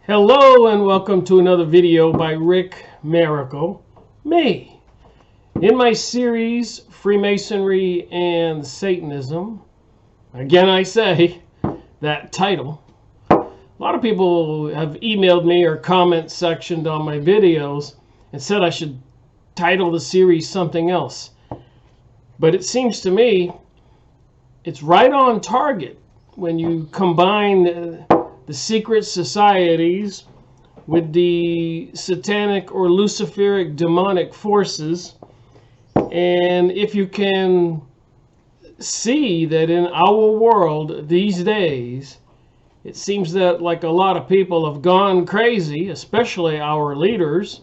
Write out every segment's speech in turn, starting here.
Hello and welcome to another video by Rick Miracle, me. In my series, Freemasonry and Satanism, again I say, that title. A lot of people have emailed me or comment sectioned on my videos and said I should title the series something else. But it seems to me it's right on target when you combine the secret societies with the satanic or luciferic demonic forces. And if you can see that in our world these days, it seems that like a lot of people have gone crazy, especially our leaders,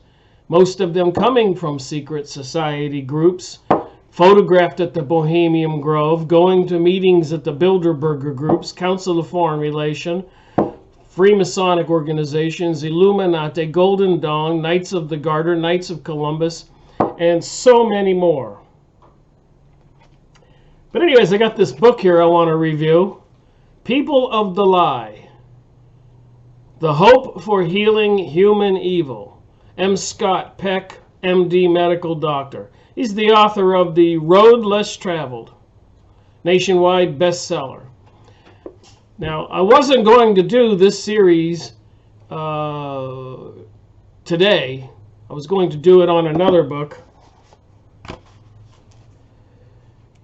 most of them coming from secret society groups, photographed at the Bohemian Grove, going to meetings at the Bilderberger groups, Council of Foreign Relations, Freemasonic organizations, Illuminati, Golden Dawn, Knights of the Garter, Knights of Columbus, and so many more. But anyways, I got this book here I want to review. People of the Lie. The Hope for Healing Human Evil. M Scott Peck MD, medical doctor. He's the author of The Road Less Traveled, nationwide bestseller. Now, I wasn't going to do this series today. I was going to do it on another book.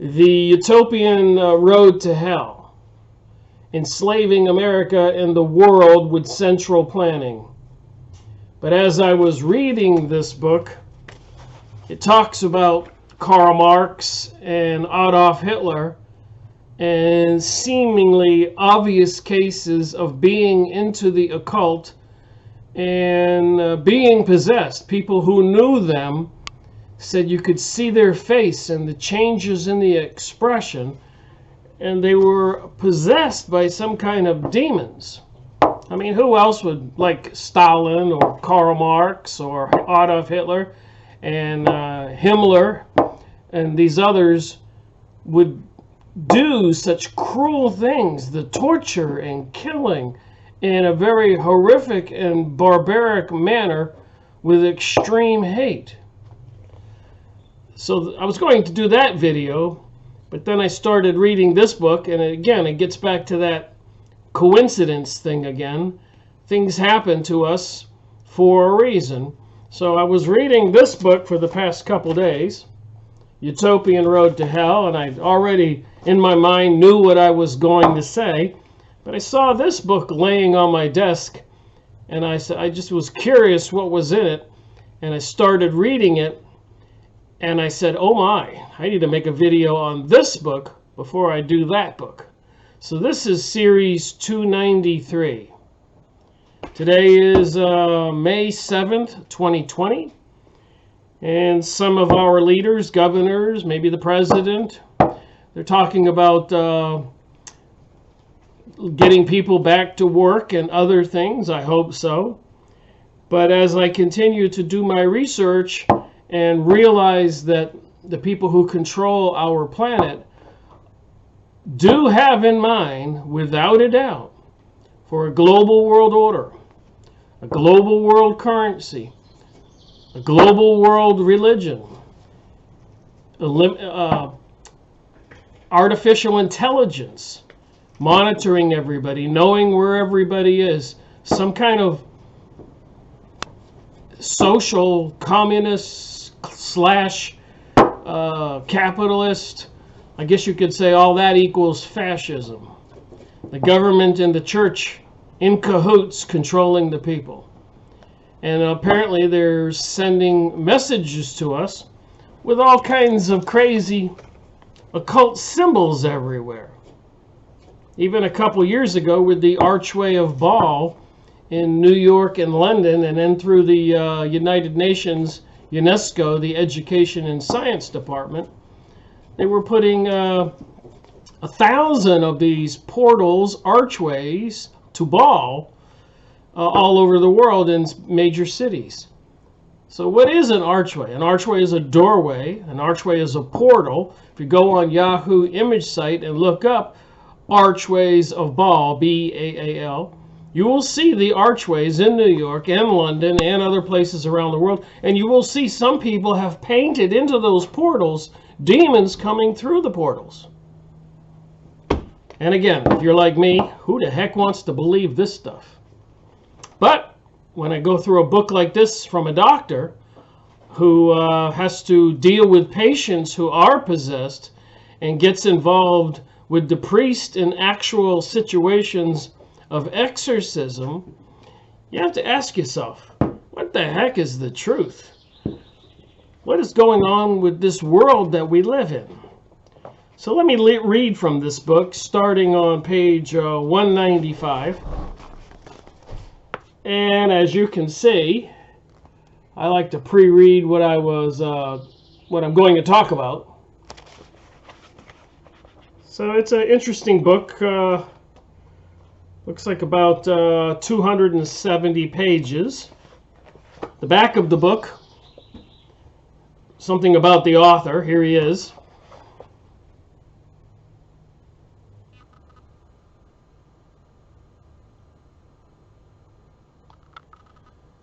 The Utopian Road to Hell. Enslaving America and the World with Central Planning. But as I was reading this book, it talks about Karl Marx and Adolf Hitler and seemingly obvious cases of being into the occult and being possessed. People who knew them said you could see their face and the changes in the expression, and they were possessed by some kind of demons. I mean, who else would, like Stalin or Karl Marx or Adolf Hitler and Himmler and these others would do such cruel things, the torture and killing in a very horrific and barbaric manner with extreme hate. So I was going to do that video, but then I started reading this book, and again, it gets back to that coincidence thing again. Things happen to us for a reason. So I was reading this book for the past couple days, Utopian Road to Hell, and I already in my mind knew what I was going to say, but I saw this book laying on my desk, and I just was curious what was in it, and I started reading it, and I said, oh my, I need to make a video on this book before I do that book. So this is series 293. Today is May 7th, 2020. And some of our leaders, governors, maybe the president, they're talking about getting people back to work and other things. I hope so. But as I continue to do my research and realize that the people who control our planet do have in mind, without a doubt, for a global world order, a global world currency, a global world religion, artificial intelligence, monitoring everybody, knowing where everybody is, some kind of social communist slash capitalist. I guess you could say all that equals fascism. The government and the church in cahoots controlling the people. And apparently they're sending messages to us with all kinds of crazy occult symbols everywhere. Even a couple years ago with the Archway of Baal in New York and London, and then through the United Nations, UNESCO, the Education and Science Department, they were putting 1,000 of these portals, archways to Baal all over the world in major cities. So what is an archway? An archway is a doorway. An archway is a portal. If you go on Yahoo image site and look up Archways of Baal, B-A-A-L, you will see the archways in New York and London and other places around the world, and you will see some people have painted into those portals demons coming through the portals. And again, if you're like me, who the heck wants to believe this stuff? But when I go through a book like this from a doctor who has to deal with patients who are possessed and gets involved with the priest in actual situations of exorcism, you have to ask yourself, what the heck is the truth? What is going on with this world that we live in? So let me read from this book, starting on page 195. And as you can see, I like to pre-read what I'm going to talk about. So it's an interesting book. Looks like about 270 pages. The back of the book, something about the author. Here he is.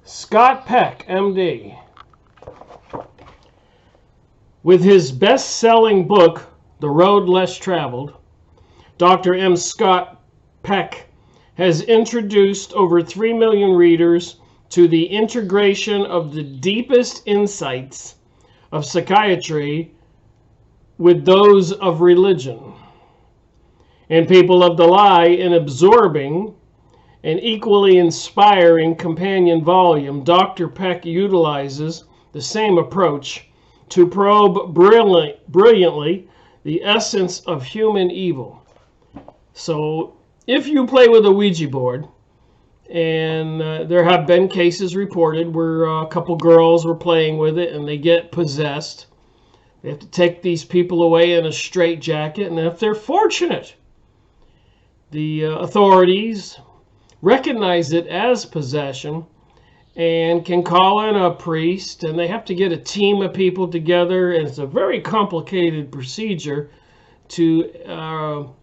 Scott Peck MD. With his best-selling book, The Road Less Traveled, Dr. M Scott Peck has introduced over 3 million readers to the integration of the deepest insights of psychiatry with those of religion, and people of the lie in absorbing an equally inspiring companion volume. Dr. Peck utilizes the same approach to probe brilliantly the essence of human evil. So if you play with a Ouija board, and there have been cases reported where a couple girls were playing with it and they get possessed, they have to take these people away in a straitjacket, and if they're fortunate, the authorities recognize it as possession and can call in a priest, and they have to get a team of people together, and it's a very complicated procedure to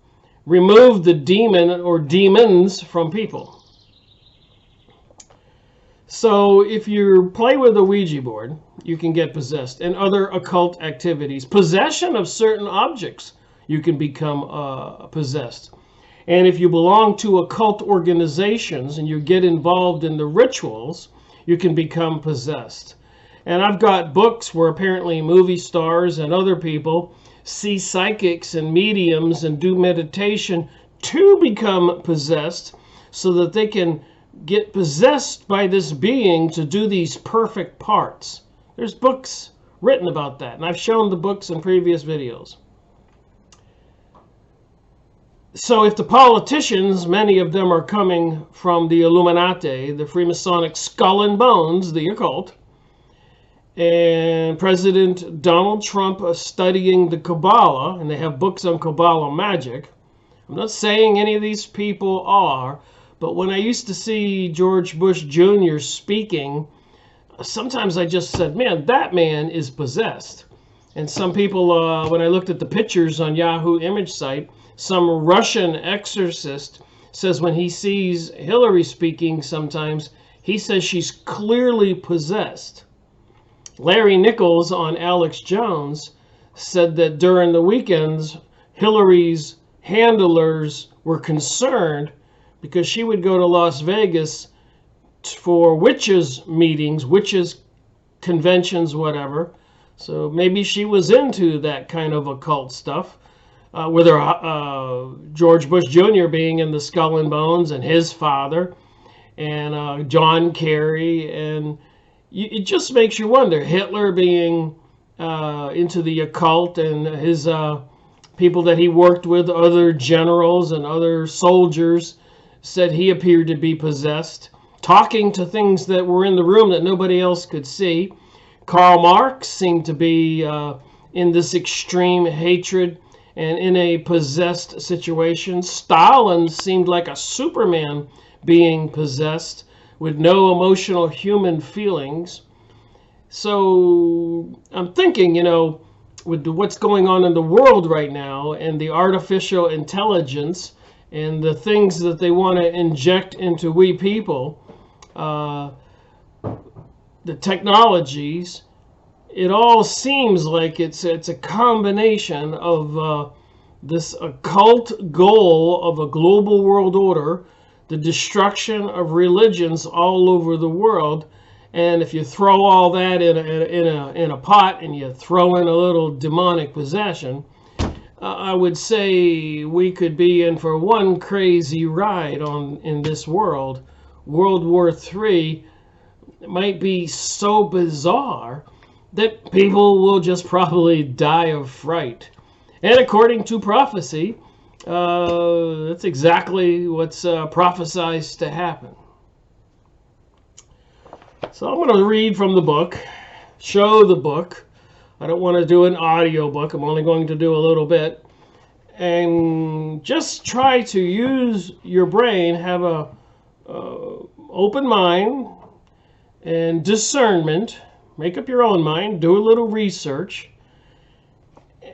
remove the demon or demons from people. So if you play with a Ouija board, you can get possessed, and other occult activities. Possession of certain objects, you can become possessed. And if you belong to occult organizations and you get involved in the rituals, you can become possessed. And I've got books where apparently movie stars and other people see psychics and mediums and do meditation to become possessed so that they can get possessed by this being to do these perfect parts. There's books written about that, and I've shown the books in previous videos. So if the politicians, many of them are coming from the Illuminati, the Freemasonic skull and bones, the occult, and President Donald Trump studying the Kabbalah, and they have books on Kabbalah magic. I'm not saying any of these people are, but when I used to see George Bush Jr. speaking, sometimes I just said, man, that man is possessed. And some people, when I looked at the pictures on Yahoo image site, some Russian exorcist says when he sees Hillary speaking sometimes, he says she's clearly possessed. Larry Nichols on Alex Jones said that during the weekends, Hillary's handlers were concerned because she would go to Las Vegas for witches meetings, witches conventions, whatever. So maybe she was into that kind of occult stuff. With her, George Bush Jr. being in the Skull and Bones, and his father, and John Kerry, and it just makes you wonder. Hitler being into the occult, and his people that he worked with, other generals and other soldiers, said he appeared to be possessed, talking to things that were in the room that nobody else could see. Karl Marx seemed to be in this extreme hatred and in a possessed situation. Stalin seemed like a Superman being possessed with no emotional human feelings. So I'm thinking, you know, with what's going on in the world right now and the artificial intelligence and the things that they want to inject into we people, the technologies, it all seems like it's a combination of this occult goal of a global world order, the destruction of religions all over the world. And if you throw all that in a pot and you throw in a little demonic possession, I would say we could be in for one crazy ride in this world. World War III might be so bizarre that people will just probably die of fright. And according to prophecy, that's exactly what's prophesied to happen. So I'm going to read from the book, show the book. I don't want to do an audio book. I'm only going to do a little bit. And just try to use your brain, have a open mind and discernment. Make up your own mind, do a little research,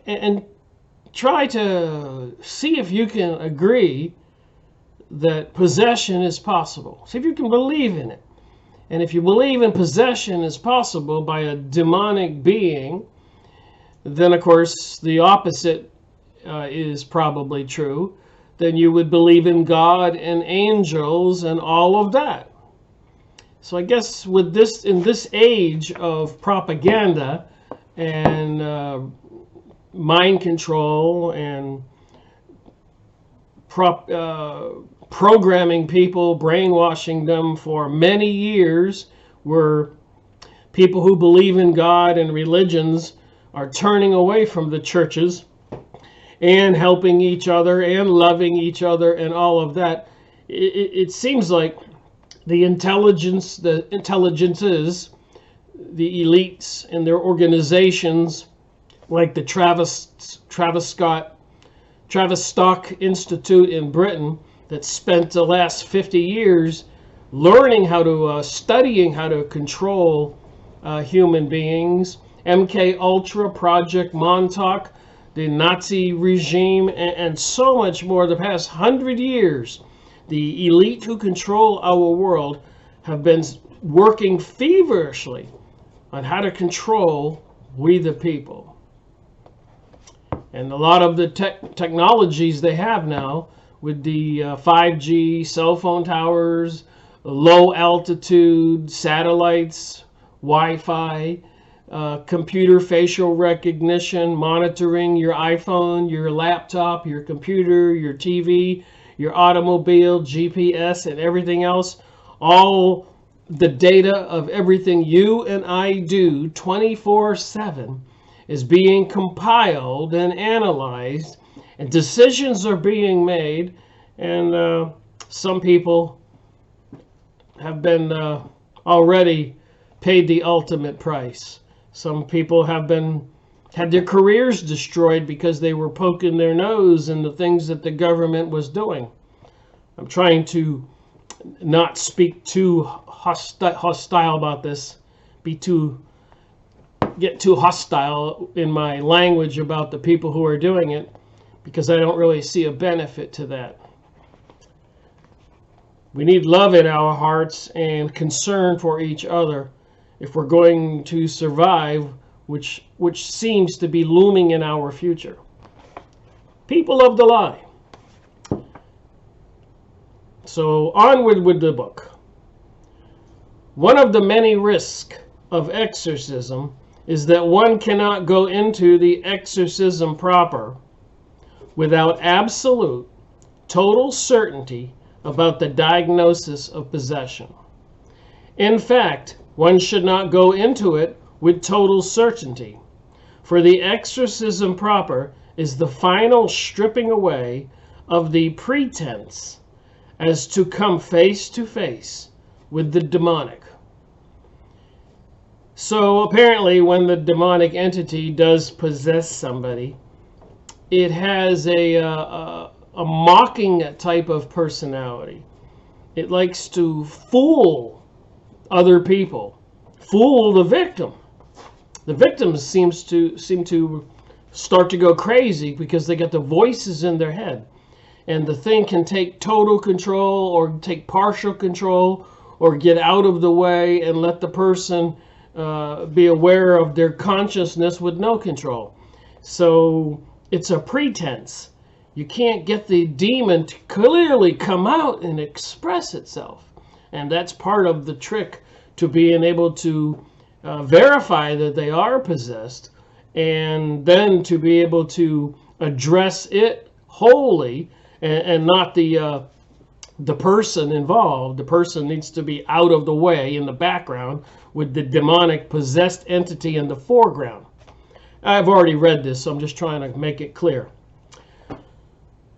and try to see if you can agree that possession is possible. See if you can believe in it. And if you believe in possession is possible by a demonic being, then of course the opposite is probably true. Then you would believe in God and angels and all of that. So I guess with this, in this age of propaganda and mind control and programming people, brainwashing them for many years, where people who believe in God and religions are turning away from the churches and helping each other and loving each other and all of that. It seems like the intelligences, the elites and their organizations, like the Travis Stock Institute in Britain, that spent the last 50 years learning how to, studying how to control human beings. MK Ultra, Project Montauk, the Nazi regime, and so much more. The past 100 years, the elite who control our world have been working feverishly on how to control we the people. And a lot of the technologies they have now, with the 5G, cell phone towers, low altitude satellites, Wi-Fi, computer facial recognition, monitoring your iPhone, your laptop, your computer, your TV, your automobile, GPS, and everything else. All the data of everything you and I do 24/7 is being compiled and analyzed, and decisions are being made, and some people have been already paid the ultimate price. Some people have had their careers destroyed because they were poking their nose in the things that the government was doing. I'm trying to not speak too hostile about this, get too hostile in my language about the people who are doing it, because I don't really see a benefit to that. We need love in our hearts and concern for each other if we're going to survive, which seems to be looming in our future. People of the lie. So onward with the book. One of the many risks of exorcism is that one cannot go into the exorcism proper without absolute, total certainty about the diagnosis of possession. In fact, one should not go into it with total certainty, for the exorcism proper is the final stripping away of the pretense as to come face to face with the demonic. So apparently when the demonic entity does possess somebody, it has a mocking type of personality. It likes to fool other people, fool the victim. The victims seem to start to go crazy because they get the voices in their head. and the thing can take total control or take partial control or get out of the way and let the person be aware of their consciousness with no control. So it's a pretense. You can't get the demon to clearly come out and express itself. And that's part of the trick to being able to verify that they are possessed, and then to be able to address it wholly and not the person involved. The person needs to be out of the way in the background with the demonic possessed entity in the foreground. I've already read this, so I'm just trying to make it clear.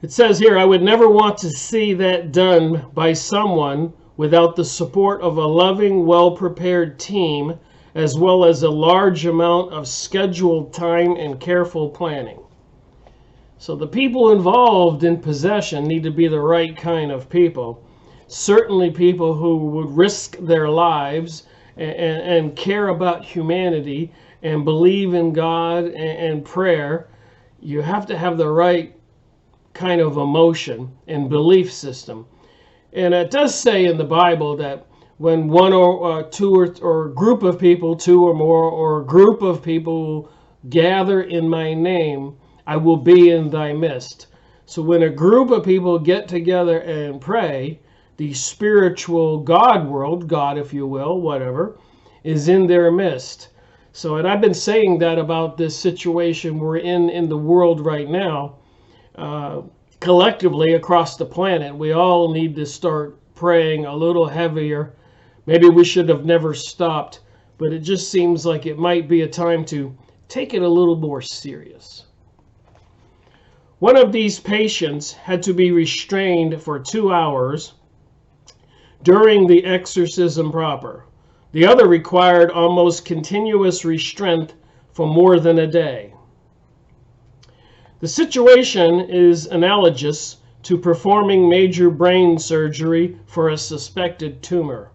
It says here, I would never want to see that done by someone without the support of a loving, well-prepared team, as well as a large amount of scheduled time and careful planning. So the people involved in possession need to be the right kind of people. Certainly people who would risk their lives and care about humanity and believe in God and prayer. You have to have the right kind of emotion and belief system. And it does say in the Bible that when one or two or a group of people, two or more, or a group of people gather in my name, I will be in thy midst. So when a group of people get together and pray, the spiritual God world, God if you will, whatever, is in their midst. So, and I've been saying that about this situation we're in the world right now. Collectively across the planet, we all need to start praying a little heavier. Maybe we should have never stopped, but it just seems like it might be a time to take it a little more serious. One of these patients had to be restrained for 2 hours during the exorcism proper. The other required almost continuous restraint for more than a day. The situation is analogous to performing major brain surgery for a suspected tumor.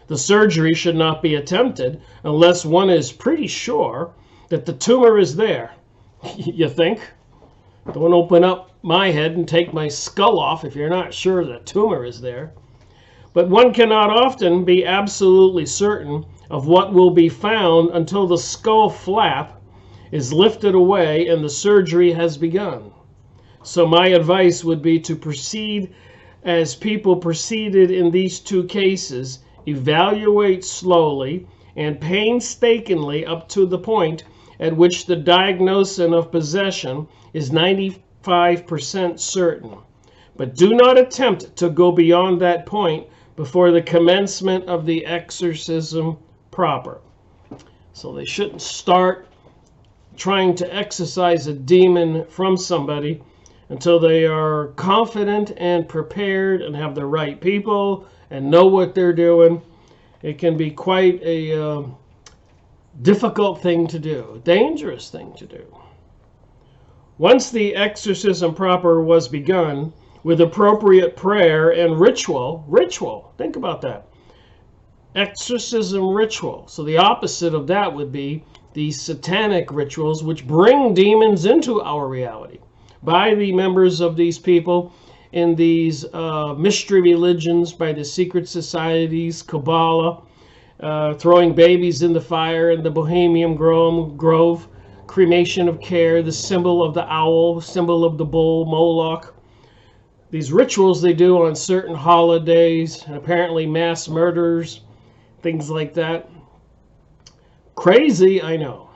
The surgery should not be attempted unless one is pretty sure that the tumor is there. You think? Don't open up my head and take my skull off if you're not sure the tumor is there. But one cannot often be absolutely certain of what will be found until the skull flap is lifted away and the surgery has begun. So my advice would be to proceed as people proceeded in these two cases, evaluate slowly and painstakingly up to the point at which the diagnosis of possession is 95% certain. But do not attempt to go beyond that point before the commencement of the exorcism proper. So they shouldn't start trying to exorcise a demon from somebody until they are confident and prepared and have the right people and know what they're doing. It can be quite a difficult thing to do, a dangerous thing to do. Once the exorcism proper was begun with appropriate prayer and ritual, think about that. Exorcism ritual. So the opposite of that would be these satanic rituals which bring demons into our reality by the members of these people in these mystery religions, by the secret societies, Kabbalah, throwing babies in the fire in the Bohemian Grove, cremation of care, the symbol of the owl, symbol of the bull, Moloch. These rituals they do on certain holidays, and apparently mass murders, things like that. Crazy, I know.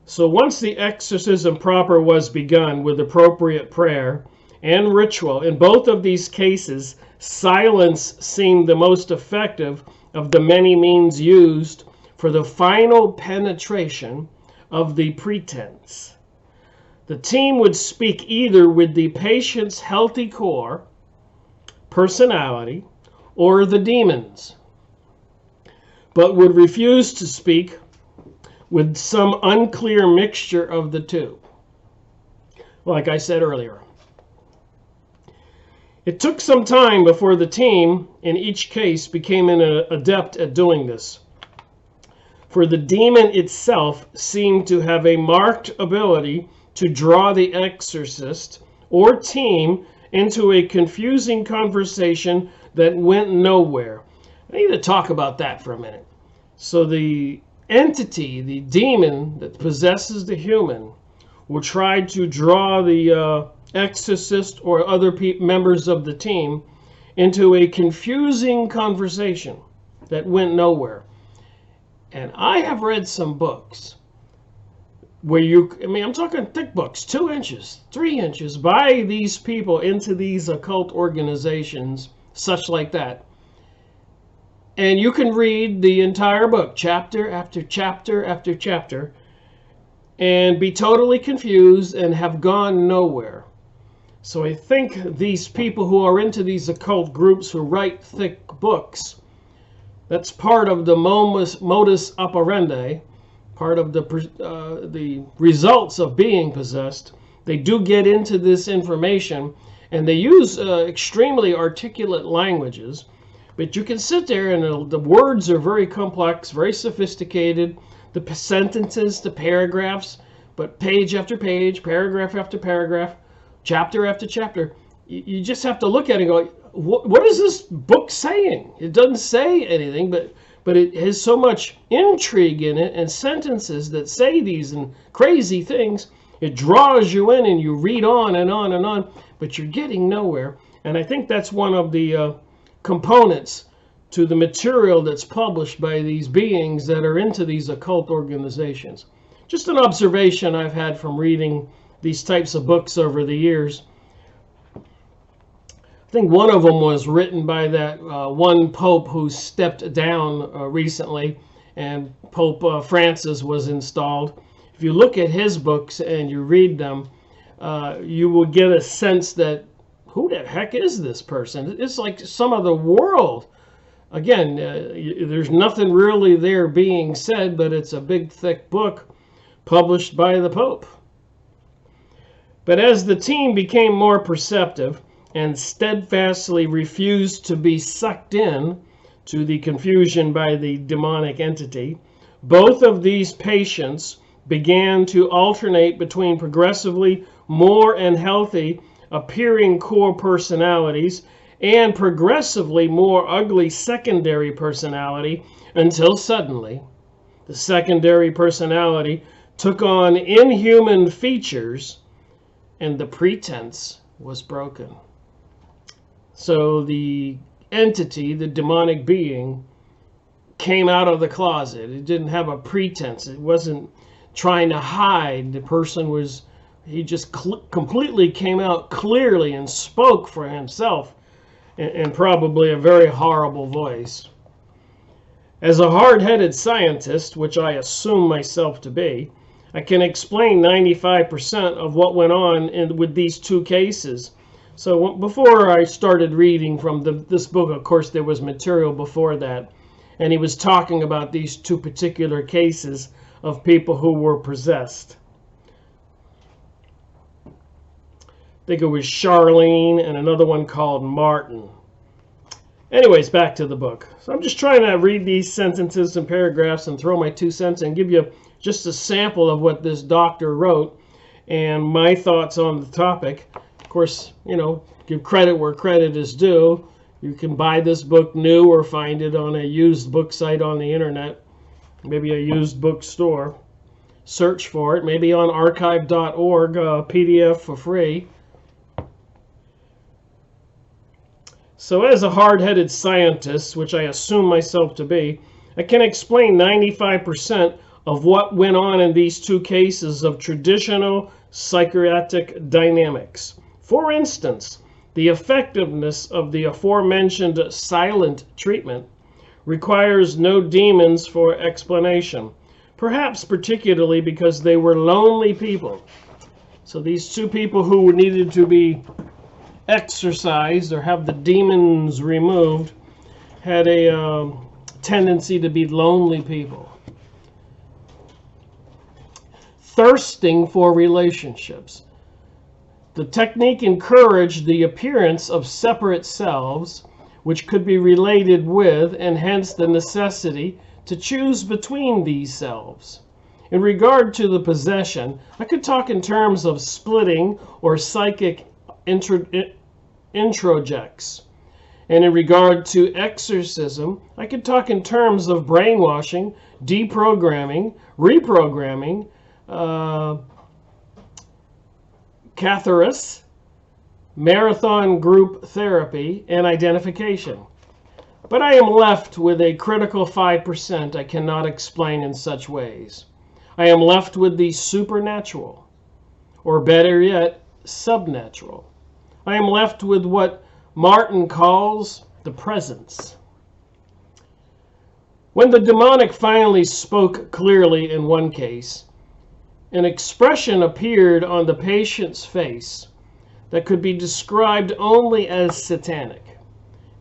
So once the exorcism proper was begun with appropriate prayer and ritual, in both of these cases, silence seemed the most effective of the many means used for the final penetration of the pretense. The team would speak either with the patient's healthy core, personality, or the demons, but would refuse to speak with some unclear mixture of the two. Like I said earlier. It took some time before the team, in each case, became an adept at doing this. For the demon itself seemed to have a marked ability to draw the exorcist or team into a confusing conversation that went nowhere. I need to talk about that for a minute. So the entity, the demon that possesses the human, will try to draw the exorcist or other members of the team into a confusing conversation that went nowhere. And I have read some books where I'm talking thick books, 2 inches, 3 inches, by these people into these occult organizations, such like that. And you can read the entire book, chapter after chapter after chapter, and be totally confused and have gone nowhere. So I think these people who are into these occult groups who write thick books, that's part of the modus operandi, part of the results of being possessed. They do get into this information, and they use extremely articulate languages. But you can sit there, and the words are very complex, very sophisticated. The sentences, the paragraphs, but page after page, paragraph after paragraph, chapter after chapter. You just have to look at it and go, what is this book saying? It doesn't say anything, but it has so much intrigue in it and sentences that say these and crazy things. It draws you in and you read on and on and on, but you're getting nowhere. And I think that's one of the components to the material that's published by these beings that are into these occult organizations. Just an observation I've had from reading these types of books over the years. I think one of them was written by that one Pope who stepped down recently, and Pope Francis was installed. If you look at his books and you read them, you will get a sense that, who the heck is this person? It's like some of the world. Again, there's nothing really there being said, but it's a big, thick book published by the Pope. But as the team became more perceptive and steadfastly refused to be sucked in to the confusion by the demonic entity, both of these patients began to alternate between progressively more and healthy appearing core personalities and progressively more ugly secondary personality, until suddenly the secondary personality took on inhuman features and the pretense was broken. So the entity, the demonic being, came out of the closet. It didn't have a pretense. It wasn't trying to hide. The person was, he just completely came out clearly and spoke for himself, and probably a very horrible voice. As a hard-headed scientist, which I assume myself to be, I can explain 95% of what went on with these 2 cases. So before I started reading from this book, of course, there was material before that, and he was talking about these 2 particular cases of people who were possessed. I think it was Charlene and another one called Martin. Anyways, back to the book. So I'm just trying to read these sentences and paragraphs and throw my 2 cents and give you just a sample of what this doctor wrote and my thoughts on the topic. Of course, give credit where credit is due. You can buy this book new or find it on a used book site on the internet, maybe a used bookstore. Search for it, maybe on archive.org, PDF for free. So as a hard-headed scientist, which I assume myself to be, I can explain 95% of what went on in these 2 cases of traditional psychiatric dynamics. For instance, the effectiveness of the aforementioned silent treatment requires no demons for explanation, perhaps particularly because they were lonely people. So these 2 people who needed to be exorcised or have the demons removed had a tendency to be lonely people, thirsting for relationships. The technique encouraged the appearance of separate selves which could be related with, and hence the necessity to choose between these selves. In regard to the possession, I could talk in terms of splitting or psychic introjects. And in regard to exorcism, I could talk in terms of brainwashing, deprogramming, reprogramming, catharsis, marathon group therapy, and identification. But I am left with a critical 5% I cannot explain in such ways. I am left with the supernatural, or better yet, subnatural. I am left with what Martin calls the presence. When the demonic finally spoke clearly in one case, an expression appeared on the patient's face that could be described only as satanic.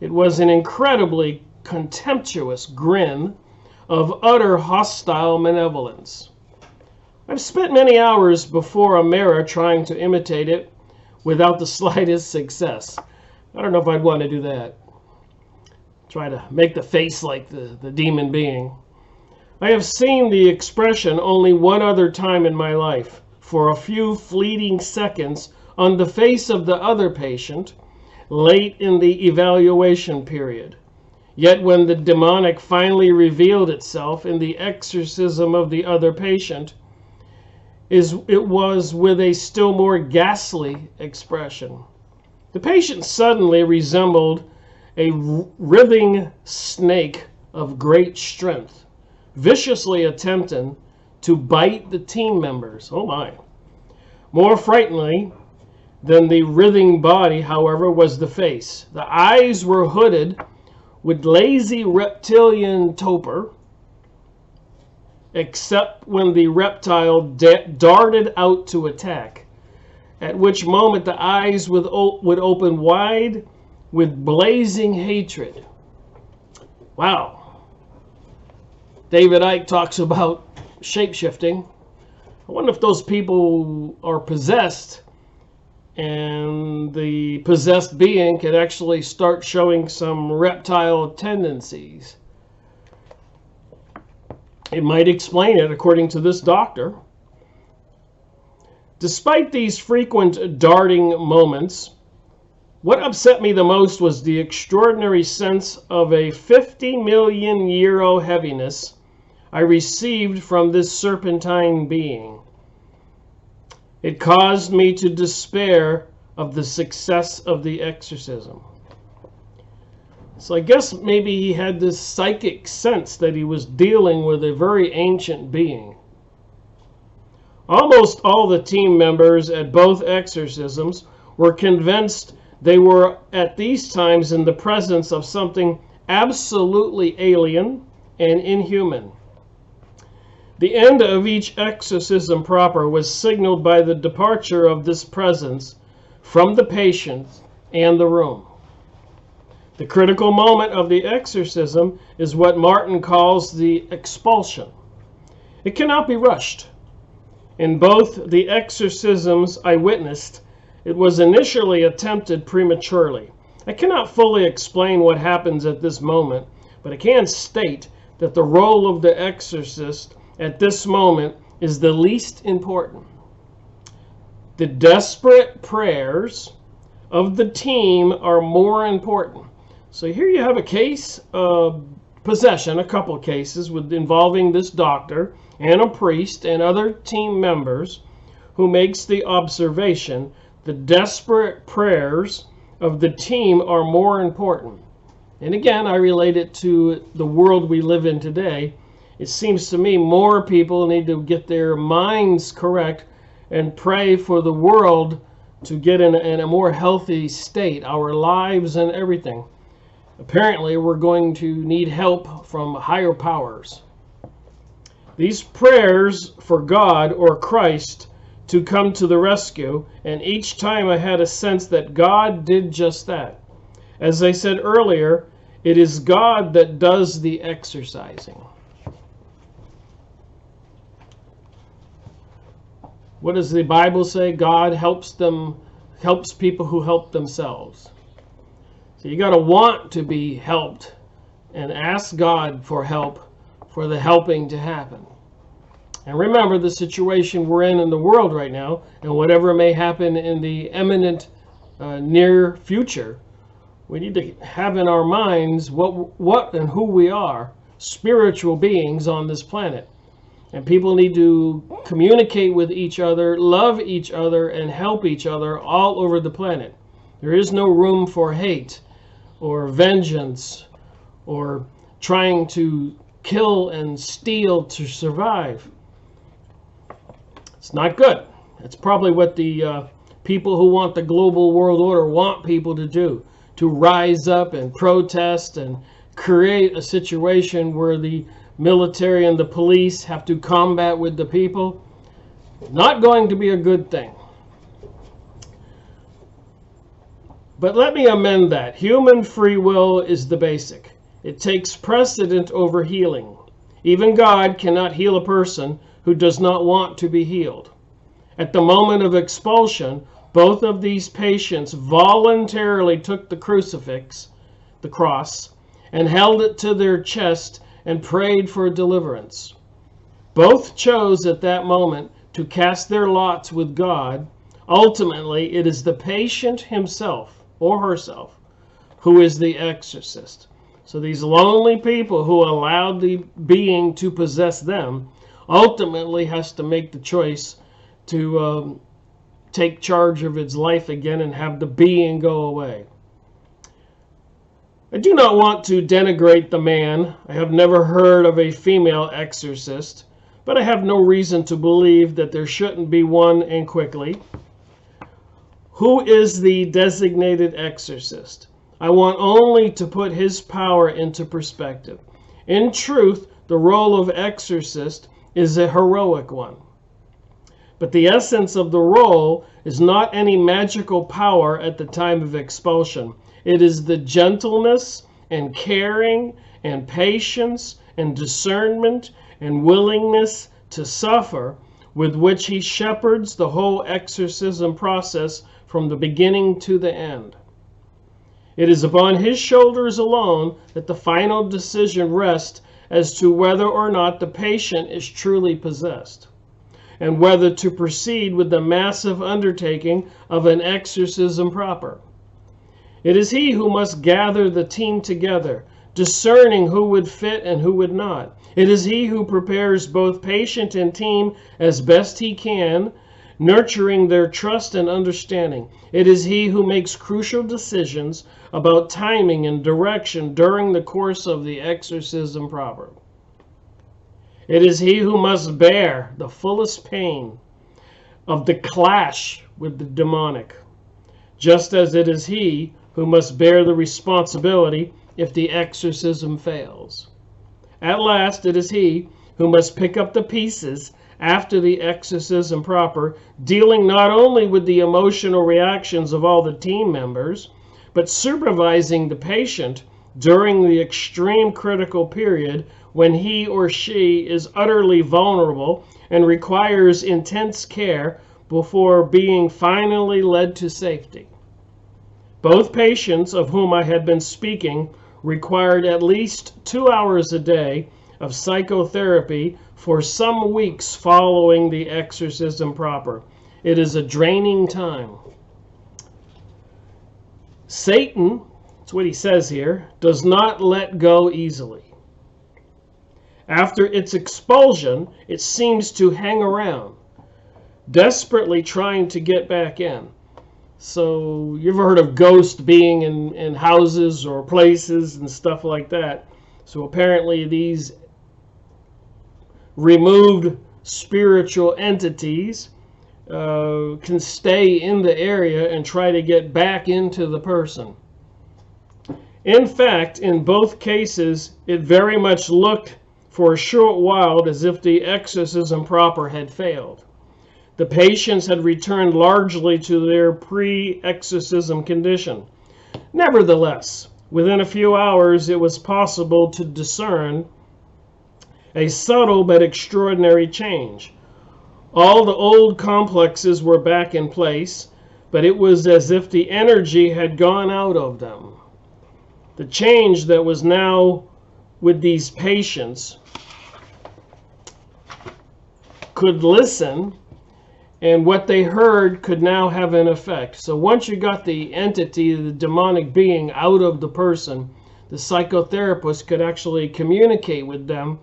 It was an incredibly contemptuous grin of utter hostile malevolence. I've spent many hours before a mirror trying to imitate it without the slightest success. I don't know if I'd want to do that. Try to make the face like the demon being. I have seen the expression only one other time in my life, for a few fleeting seconds on the face of the other patient, late in the evaluation period. Yet when the demonic finally revealed itself in the exorcism of the other patient, it was with a still more ghastly expression. The patient suddenly resembled a writhing snake of great strength, viciously attempting to bite the team members. Oh my. More frighteningly than the writhing body, however, was the face. The eyes were hooded with lazy reptilian torpor, except when the reptile darted out to attack, at which moment the eyes would open wide with blazing hatred. Wow. David Icke talks about shape-shifting. I wonder if those people are possessed and the possessed being can actually start showing some reptile tendencies. It might explain it, according to this doctor. Despite these frequent darting moments, what upset me the most was the extraordinary sense of a 50 million euro heaviness I received from this serpentine being. It caused me to despair of the success of the exorcism. So I guess maybe he had this psychic sense that he was dealing with a very ancient being. Almost all the team members at both exorcisms were convinced they were at these times in the presence of something absolutely alien and inhuman. The end of each exorcism proper was signaled by the departure of this presence from the patient and the room. The critical moment of the exorcism is what Martin calls the expulsion. It cannot be rushed. In both the exorcisms I witnessed, it was initially attempted prematurely. I cannot fully explain what happens at this moment, but I can state that the role of the exorcist at this moment is the least important. The desperate prayers of the team are more important. So here you have a case of possession, a couple of cases involving this doctor and a priest and other team members who makes the observation the desperate prayers of the team are more important. And again, I relate it to the world we live in today. It seems to me more people need to get their minds correct and pray for the world to get in a more healthy state, our lives and everything. Apparently, we're going to need help from higher powers. These prayers for God or Christ to come to the rescue, and each time I had a sense that God did just that. As I said earlier, it is God that does the exorcising. What does the Bible say? God helps people who help themselves. So you got to want to be helped and ask God for help for the helping to happen. And remember the situation we're in the world right now, and whatever may happen in the imminent near future. We need to have in our minds what and who we are, spiritual beings on this planet. And people need to communicate with each other, love each other, and help each other all over the planet. There is no room for hate or vengeance or trying to kill and steal to survive. It's not good. It's probably what the people who want the global world order want people to do, to rise up and protest and create a situation where the military and the police have to combat with the people. Not going to be a good thing. But let me amend that. Human free will is the basic. It takes precedent over healing. Even God cannot heal a person who does not want to be healed. At the moment of expulsion, both of these patients voluntarily took the crucifix, the cross, and held it to their chest and prayed for deliverance. Both chose at that moment to cast their lots with God. Ultimately, it is the patient himself or herself who is the exorcist. So these lonely people who allowed the being to possess them ultimately has to make the choice to take charge of its life again and have the being go away. I do not want to denigrate the man. I have never heard of a female exorcist, but I have no reason to believe that there shouldn't be one, and quickly. Who is the designated exorcist? I want only to put his power into perspective. In truth, the role of exorcist is a heroic one. But the essence of the role is not any magical power at the time of expulsion. It is the gentleness and caring and patience and discernment and willingness to suffer with which he shepherds the whole exorcism process from the beginning to the end. It is upon his shoulders alone that the final decision rests as to whether or not the patient is truly possessed, and whether to proceed with the massive undertaking of an exorcism proper. It is he who must gather the team together, discerning who would fit and who would not. It is he who prepares both patient and team as best he can, nurturing their trust and understanding. It is he who makes crucial decisions about timing and direction during the course of the exorcism proper. It is he who must bear the fullest pain of the clash with the demonic, just as it is he who must bear the responsibility if the exorcism fails. At last, it is he who must pick up the pieces after the exorcism proper, dealing not only with the emotional reactions of all the team members, but supervising the patient during the extreme critical period when he or she is utterly vulnerable and requires intense care before being finally led to safety. Both patients of whom I had been speaking required at least 2 hours a day of psychotherapy for some weeks following the exorcism proper. It is a draining time. Satan, that's what he says here, does not let go easily. After its expulsion, it seems to hang around, desperately trying to get back in. So you've heard of ghosts being in houses or places and stuff like that. So apparently these removed spiritual entities can stay in the area and try to get back into the person. In fact, in both cases, it very much looked for a short while as if the exorcism proper had failed. The patients had returned largely to their pre-exorcism condition. Nevertheless, within a few hours, it was possible to discern a subtle but extraordinary change. All the old complexes were back in place, but it was as if the energy had gone out of them. The change that was now with these patients could listen, and what they heard could now have an effect. So once you got the entity, the demonic being, out of the person, the psychotherapist could actually communicate with them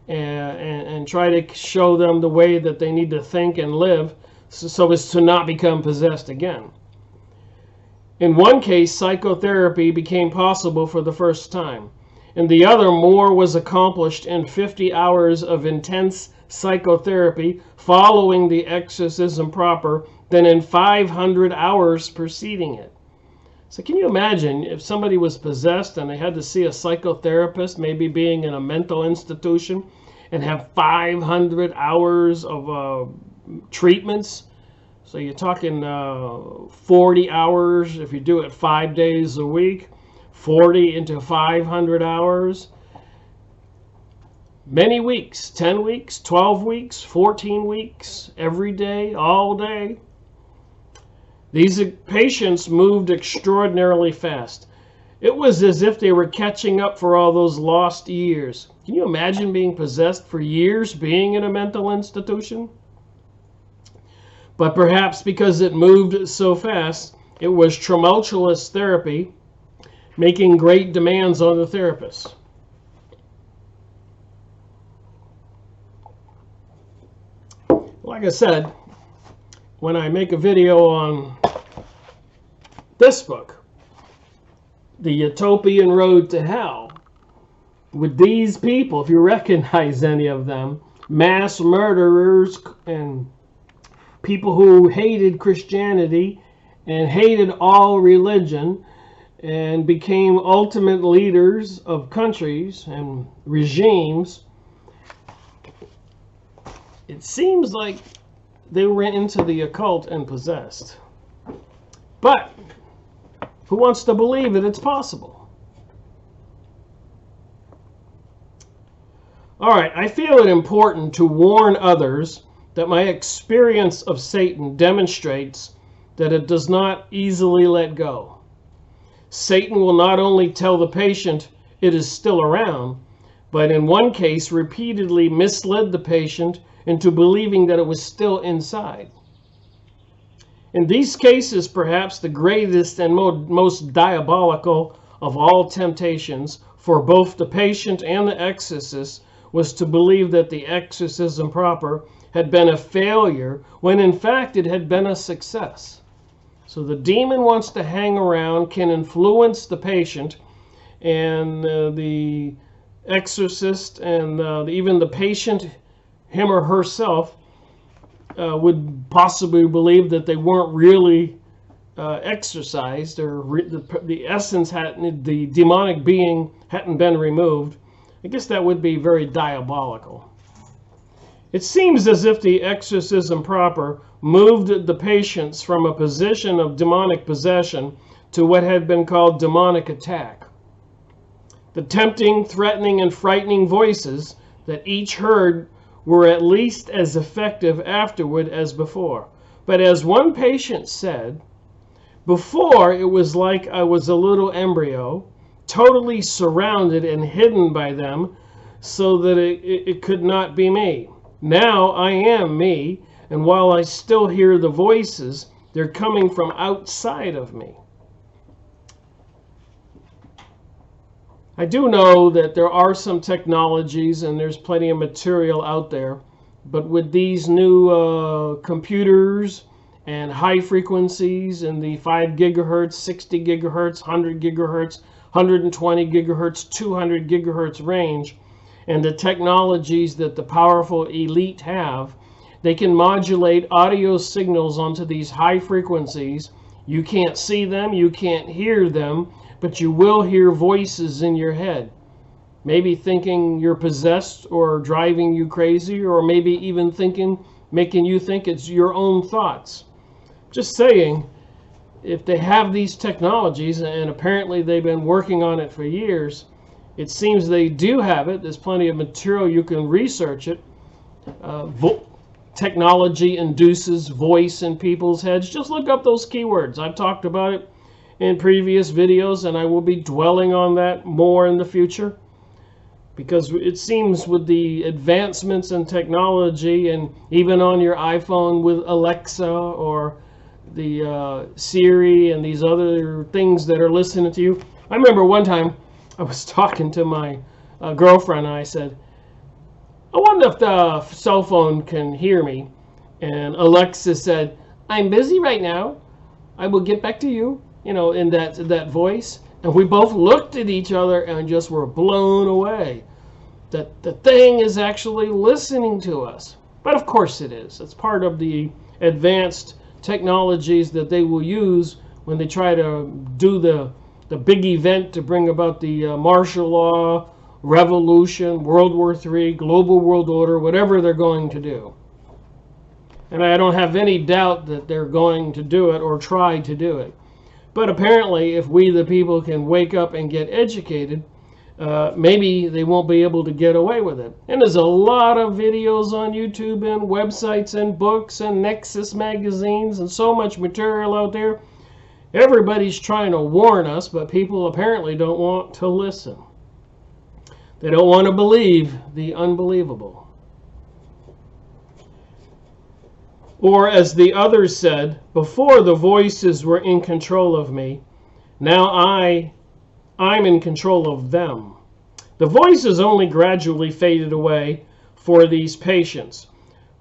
and try to show them the way that they need to think and live so as to not become possessed again. In one case, psychotherapy became possible for the first time. In the other, more was accomplished in 50 hours of intense psychotherapy following the exorcism proper than in 500 hours preceding it. So can you imagine if somebody was possessed and they had to see a psychotherapist, maybe being in a mental institution, and have 500 hours of treatments? So you're talking 40 hours if you do it 5 days a week, 40 into 500 hours. Many weeks, 10 weeks, 12 weeks, 14 weeks, every day, all day. These patients moved extraordinarily fast. It was as if they were catching up for all those lost years. Can you imagine being possessed for years, being in a mental institution? But perhaps because it moved so fast, it was tumultuous therapy, making great demands on the therapist. Like I said, when I make a video on this book, The Utopian Road to Hell, with these people, if you recognize any of them, mass murderers and people who hated Christianity and hated all religion and became ultimate leaders of countries and regimes, it seems like they went into the occult and possessed. But who wants to believe that it's possible? All right, I feel it important to warn others that my experience of Satan demonstrates that it does not easily let go. Satan will not only tell the patient it is still around, but in one case repeatedly misled the patient into believing that it was still inside. In these cases, perhaps the greatest and most diabolical of all temptations for both the patient and the exorcist was to believe that the exorcism proper had been a failure when in fact it had been a success. So the demon wants to hang around, can influence the patient, and the exorcist and even the patient, him or herself, would possibly believe that they weren't really exorcised, or the essence hadn't, the demonic being hadn't been removed. I guess that would be very diabolical. It seems as if the exorcism proper moved the patients from a position of demonic possession to what had been called demonic attack. The tempting, threatening, and frightening voices that each heard were at least as effective afterward as before. But as one patient said, before it was like I was a little embryo, totally surrounded and hidden by them so that it could not be me. Now I am me, and while I still hear the voices, they're coming from outside of me. I do know that there are some technologies and there's plenty of material out there, but with these new computers and high frequencies in the 5 gigahertz, 60 gigahertz, 100 gigahertz, 120 gigahertz, 200 gigahertz range, and the technologies that the powerful elite have, they can modulate audio signals onto these high frequencies. You can't see them, you can't hear them, but you will hear voices in your head. Maybe thinking you're possessed or driving you crazy, or maybe even making you think it's your own thoughts. Just saying, if they have these technologies, and apparently they've been working on it for years, it seems they do have it. There's plenty of material, you can research it. Technology induces voice in people's heads. Just look up those keywords. I've talked about it in previous videos, and I will be dwelling on that more in the future. Because it seems with the advancements in technology, and even on your iPhone with Alexa or the Siri and these other things that are listening to you. I remember one time I was talking to my girlfriend, and I said, I wonder if the cell phone can hear me. And Alexa said, I'm busy right now. I will get back to you, in that voice. And we both looked at each other and just were blown away that the thing is actually listening to us. But of course it is. It's part of the advanced technologies that they will use when they try to do the big event to bring about the martial law, revolution, World War III, global world order, whatever they're going to do. And I don't have any doubt that they're going to do it or try to do it. But apparently, if we the people can wake up and get educated, maybe they won't be able to get away with it. And there's a lot of videos on YouTube and websites and books and Nexus magazines and so much material out there. Everybody's trying to warn us, but people apparently don't want to listen. They don't want to believe the unbelievable. Or as the others said, before the voices were in control of me, now I'm in control of them. The voices only gradually faded away for these patients,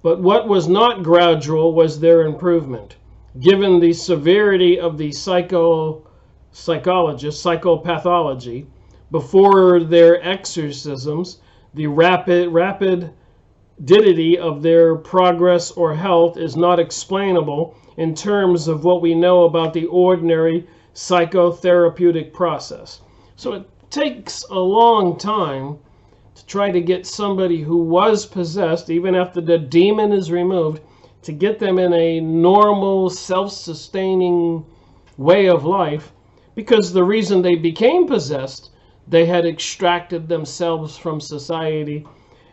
but what was not gradual was their improvement. Given the severity of the psychopathology, before their exorcisms, the rapidity of their progress or health is not explainable in terms of what we know about the ordinary psychotherapeutic process. So it takes a long time to try to get somebody who was possessed, even after the demon is removed, to get them in a normal, self-sustaining way of life, because the reason they became possessed, they had extracted themselves from society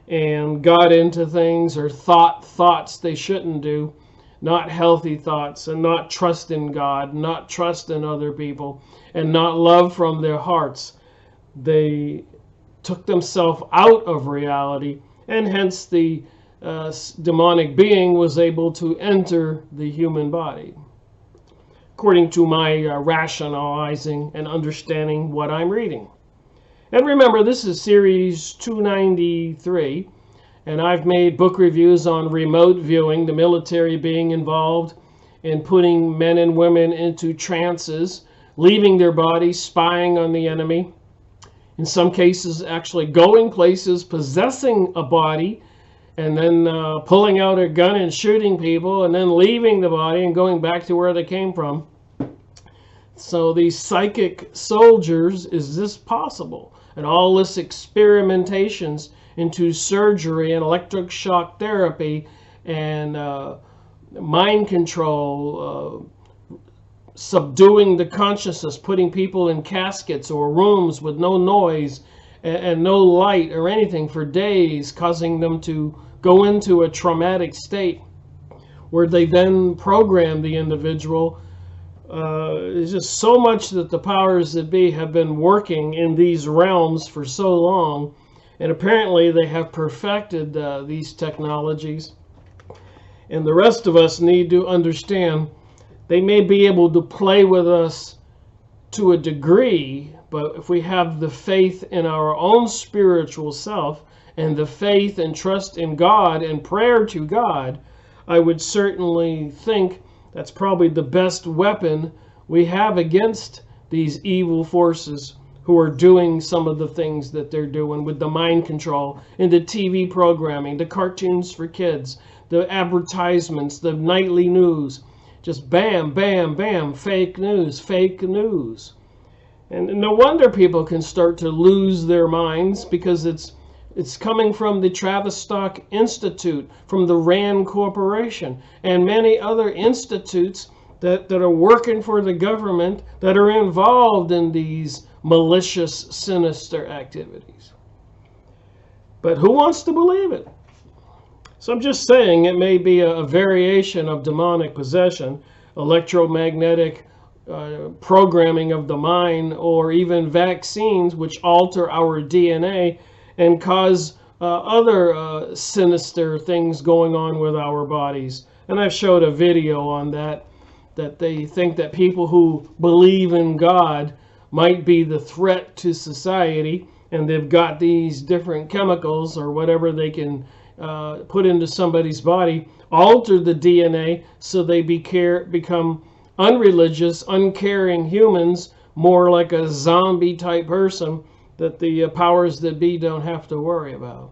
and got into things or thoughts they shouldn't do, not healthy thoughts, and not trust in God, not trust in other people, and not love from their hearts. They took themselves out of reality, and hence the demonic being was able to enter the human body, according to my rationalizing and understanding what I'm reading. And remember, this is series 293, and I've made book reviews on remote viewing, the military being involved in putting men and women into trances, leaving their bodies, spying on the enemy, in some cases actually going places, possessing a body, and then pulling out a gun and shooting people, and then leaving the body and going back to where they came from. So these psychic soldiers, is this possible? And all this experimentations into surgery and electric shock therapy and mind control, subduing the consciousness, putting people in caskets or rooms with no noise and no light or anything for days, causing them to go into a traumatic state where they then program the individual. It's just so much that the powers that be have been working in these realms for so long, and apparently they have perfected these technologies. And the rest of us need to understand they may be able to play with us to a degree, but if we have the faith in our own spiritual self and the faith and trust in God and prayer to God, I would certainly think that's probably the best weapon we have against these evil forces who are doing some of the things that they're doing with the mind control and the TV programming, the cartoons for kids, the advertisements, the nightly news. Just bam, bam, bam, fake news, fake news. And no wonder people can start to lose their minds, because it's coming from the Tavistock Institute, from the RAND Corporation, and many other institutes that are working for the government that are involved in these malicious, sinister activities. But who wants to believe it? So I'm just saying it may be a variation of demonic possession, electromagnetic programming of the mind, or even vaccines which alter our DNA and cause other sinister things going on with our bodies. And I've showed a video on that they think that people who believe in God might be the threat to society, and they've got these different chemicals or whatever they can put into somebody's body, alter the DNA so they become unreligious, uncaring humans, more like a zombie type person that the powers that be don't have to worry about.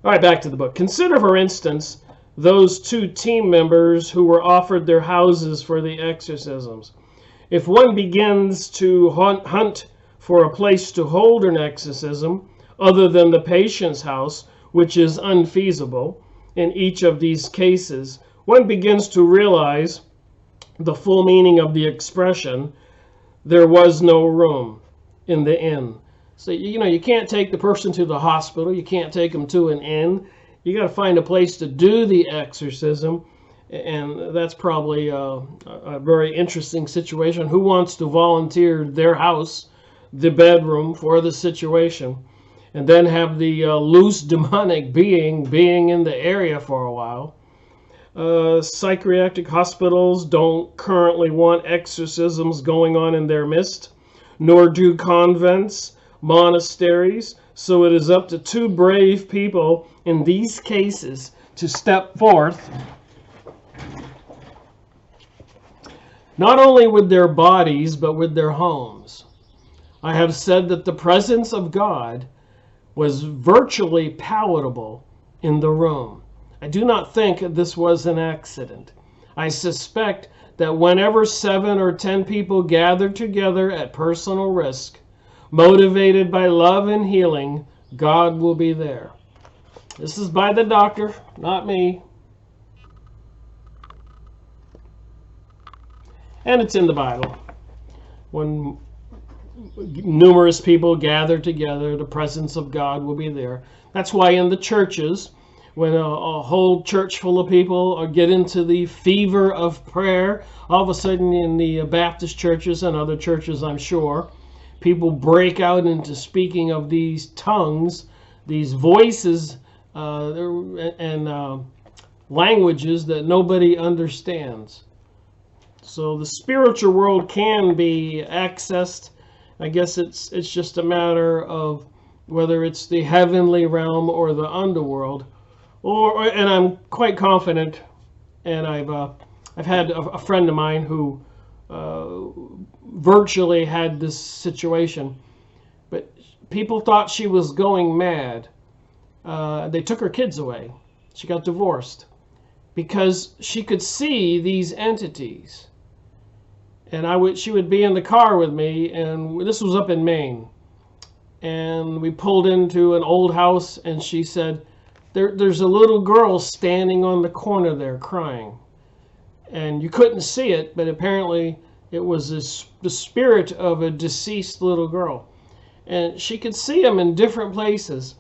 All right, back to the book. Consider, for instance, those two team members who were offered their houses for the exorcisms. If one begins to hunt for a place to hold an exorcism other than the patient's house, which is unfeasible in each of these cases, one begins to realize the full meaning of the expression, "there was no room in the inn." So, you can't take the person to the hospital. You can't take them to an inn. You got to find a place to do the exorcism. And that's probably a very interesting situation. Who wants to volunteer their house, the bedroom, for the situation, and then have the loose demonic being in the area for a while? Psychiatric hospitals don't currently want exorcisms going on in their midst, nor do convents, monasteries. So it is up to two brave people in these cases to step forth, not only with their bodies, but with their homes. I have said that the presence of God was virtually palatable in the room. I do not think this was an accident. I suspect that whenever 7 or 10 people gather together at personal risk, motivated by love and healing, God will be there. This is by the doctor, not me. And it's in the Bible. When numerous people gather together, the presence of God will be there. That's why in the churches, when a whole church full of people get into the fever of prayer, all of a sudden in the Baptist churches and other churches, I'm sure, people break out into speaking of these tongues, these voices and languages that nobody understands. So the spiritual world can be accessed. I guess it's just a matter of whether it's the heavenly realm or the underworld. And I'm quite confident, and I've had a friend of mine who virtually had this situation, but people thought she was going mad. They took her kids away. She got divorced because she could see these entities. And she would be in the car with me, and this was up in Maine. And we pulled into an old house, and she said, there's a little girl standing on the corner there crying. And you couldn't see it, but apparently it was the spirit of a deceased little girl. And she could see them in different places.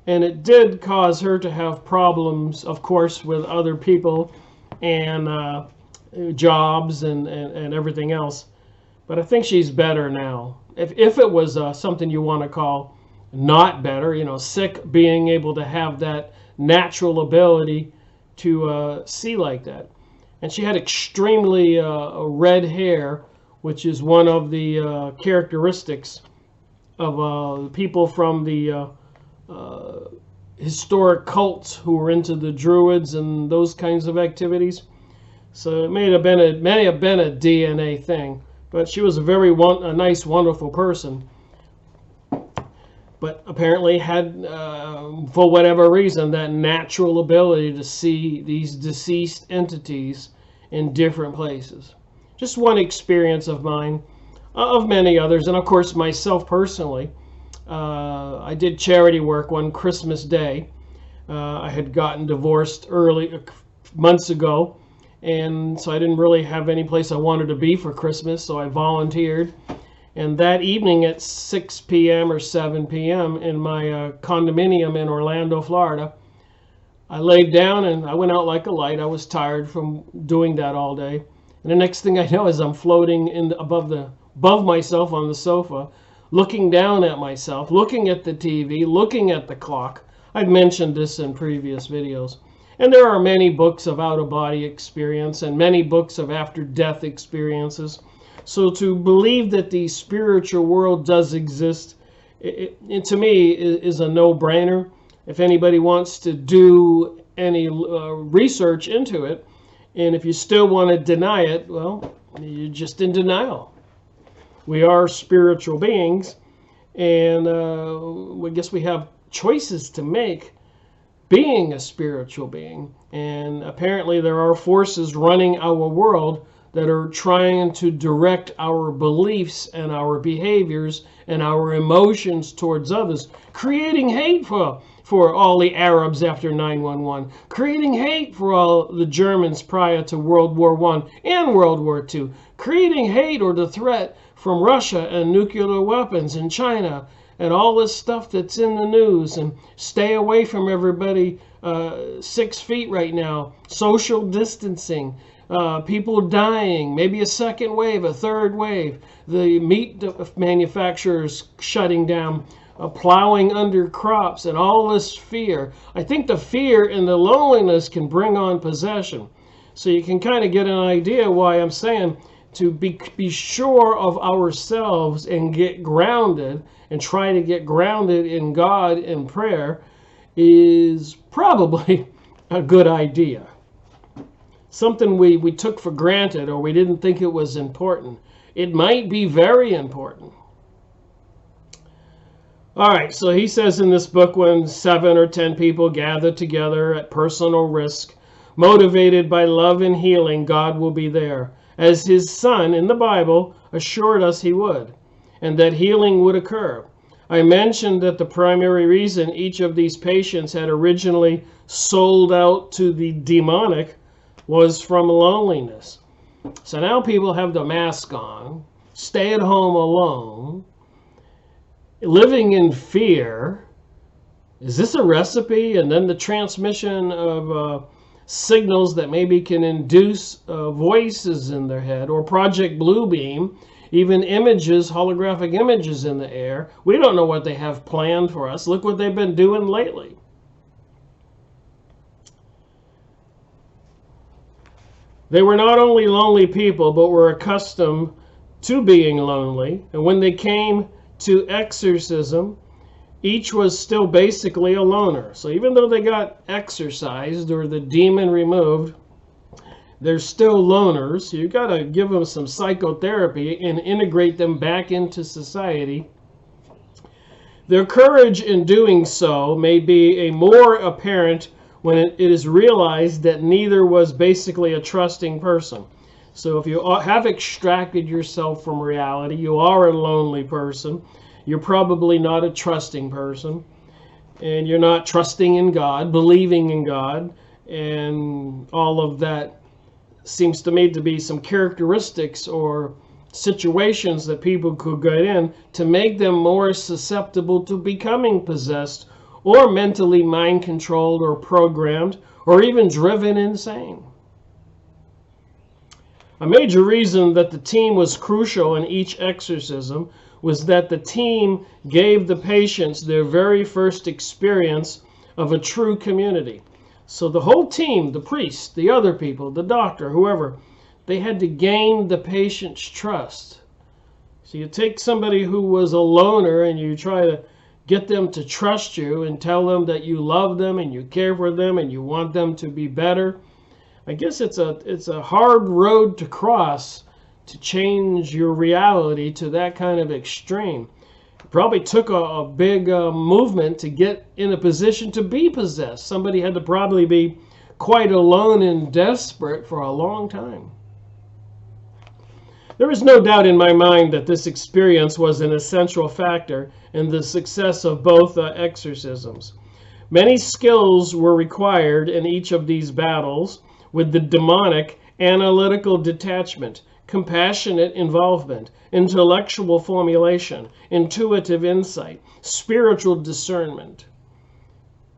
And it did cause her to have problems, of course, with other people and jobs and everything else. But I think she's better now. If it was something you want to call not better, sick, being able to have that natural ability to see like that. And she had extremely red hair, which is one of the characteristics of people from the historic cults who were into the Druids and those kinds of activities. So it may have been a DNA thing, but she was a nice, wonderful person. But apparently had, for whatever reason, that natural ability to see these deceased entities in different places. Just one experience of mine, of many others, and of course myself personally. I did charity work one Christmas Day. I had gotten divorced months ago, and so I didn't really have any place I wanted to be for Christmas, so I volunteered. And that evening at 6 p.m. or 7 p.m. in my condominium in Orlando, Florida, I laid down and I went out like a light. I was tired from doing that all day. And the next thing I know is I'm floating above myself on the sofa. looking down at myself, looking at the TV, looking at the clock. I've mentioned this in previous videos. And there are many books of out-of-body experience and many books of after-death experiences. So to believe that the spiritual world does exist, it to me is a no-brainer. If anybody wants to do any research into it, and if you still want to deny it, well, you're just in denial. We are spiritual beings, and I guess we have choices to make being a spiritual being. And apparently there are forces running our world that are trying to direct our beliefs and our behaviors and our emotions towards others, creating hate for all the Arabs after 9/11, creating hate for all the Germans prior to World War I and World War II, creating hate or the threat from Russia and nuclear weapons in China and all this stuff that's in the news. And stay away from everybody 6 feet right now, social distancing, people dying, maybe a second wave, a third wave, the meat manufacturers shutting down, plowing under crops, and all this fear. I think the fear and the loneliness can bring on possession. So you can kind of get an idea why I'm saying to be sure of ourselves and get grounded and try to get grounded in God and prayer is probably a good idea. Something we took for granted or we didn't think it was important. It might be very important. All right, so he says in this book, when 7 or 10 people gather together at personal risk, motivated by love and healing, God will be there, as his Son in the Bible assured us he would, and that healing would occur. I mentioned that the primary reason each of these patients had originally sold out to the demonic was from loneliness. So now people have the mask on, stay at home alone, living in fear. Is this a recipe? And then the transmission of signals that maybe can induce voices in their head, or Project Bluebeam, even images, holographic images in the air. We don't know what they have planned for us. Look what they've been doing lately. They were not only lonely people, but were accustomed to being lonely. And when they came to exorcism, each was still basically a loner. So even though they got exorcised or the demon removed, they're still loners. You got to give them some psychotherapy and integrate them back into society. Their courage in doing so may be a more apparent when it is realized that neither was basically a trusting person. So if you have extracted yourself from reality, you are a lonely person. You're probably not a trusting person. And you're not trusting in God, believing in God. And all of that seems to me to be some characteristics or situations that people could get in to make them more susceptible to becoming possessed or mentally mind-controlled or programmed or even driven insane. A major reason that the team was crucial in each exorcism was that the team gave the patients their very first experience of a true community. So the whole team, the priest, the other people, the doctor, whoever, they had to gain the patient's trust. So you take somebody who was a loner and you try to get them to trust you and tell them that you love them and you care for them and you want them to be better. I guess it's a hard road to cross to change your reality to that kind of extreme. It probably took a big movement to get in a position to be possessed. Somebody had to probably be quite alone and desperate for a long time. There is no doubt in my mind that this experience was an essential factor in the success of both exorcisms. Many skills were required in each of these battles, with the demonic: analytical detachment, compassionate involvement, intellectual formulation, intuitive insight, spiritual discernment,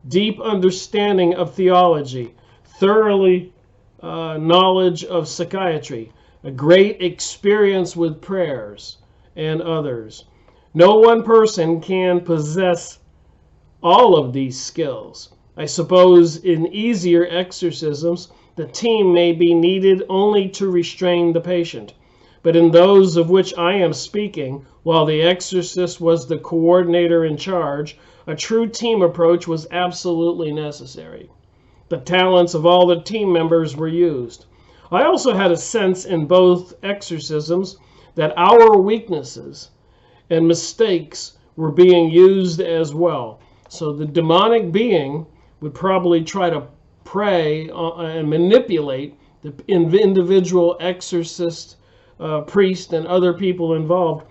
deep understanding of theology, thoroughly knowledge of psychiatry, a great experience with prayers and others, No one person can possess all of these skills. I suppose in easier exorcisms, the team may be needed only to restrain the patient. But in those of which I am speaking, while the exorcist was the coordinator in charge, a true team approach was absolutely necessary. The talents of all the team members were used. I also had a sense in both exorcisms that our weaknesses and mistakes were being used as well. So the demonic being would probably try to prey and manipulate the individual exorcist, priest, and other people involved.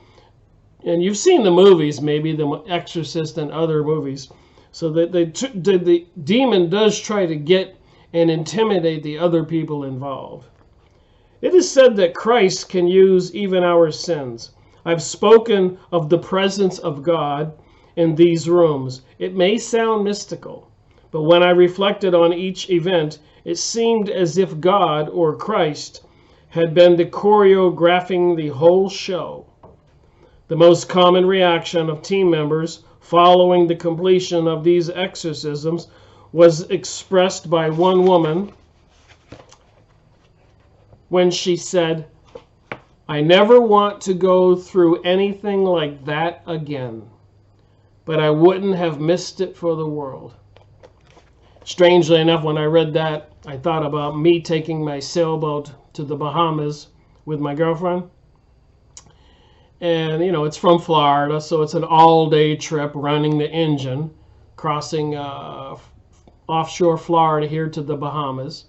And you've seen the movies, maybe, The Exorcist and other movies. So that the demon does try to get and intimidate the other people involved. It is said that Christ can use even our sins. I've spoken of the presence of God in these rooms. It may sound mystical, but when I reflected on each event, it seemed as if God, or Christ, had been choreographing the whole show. The most common reaction of team members following the completion of these exorcisms was expressed by one woman when she said, "I never want to go through anything like that again, but I wouldn't have missed it for the world." Strangely enough, when I read that, I thought about me taking my sailboat to the Bahamas with my girlfriend. And, you know, it's from Florida, so it's an all-day trip running the engine, crossing offshore Florida here to the Bahamas.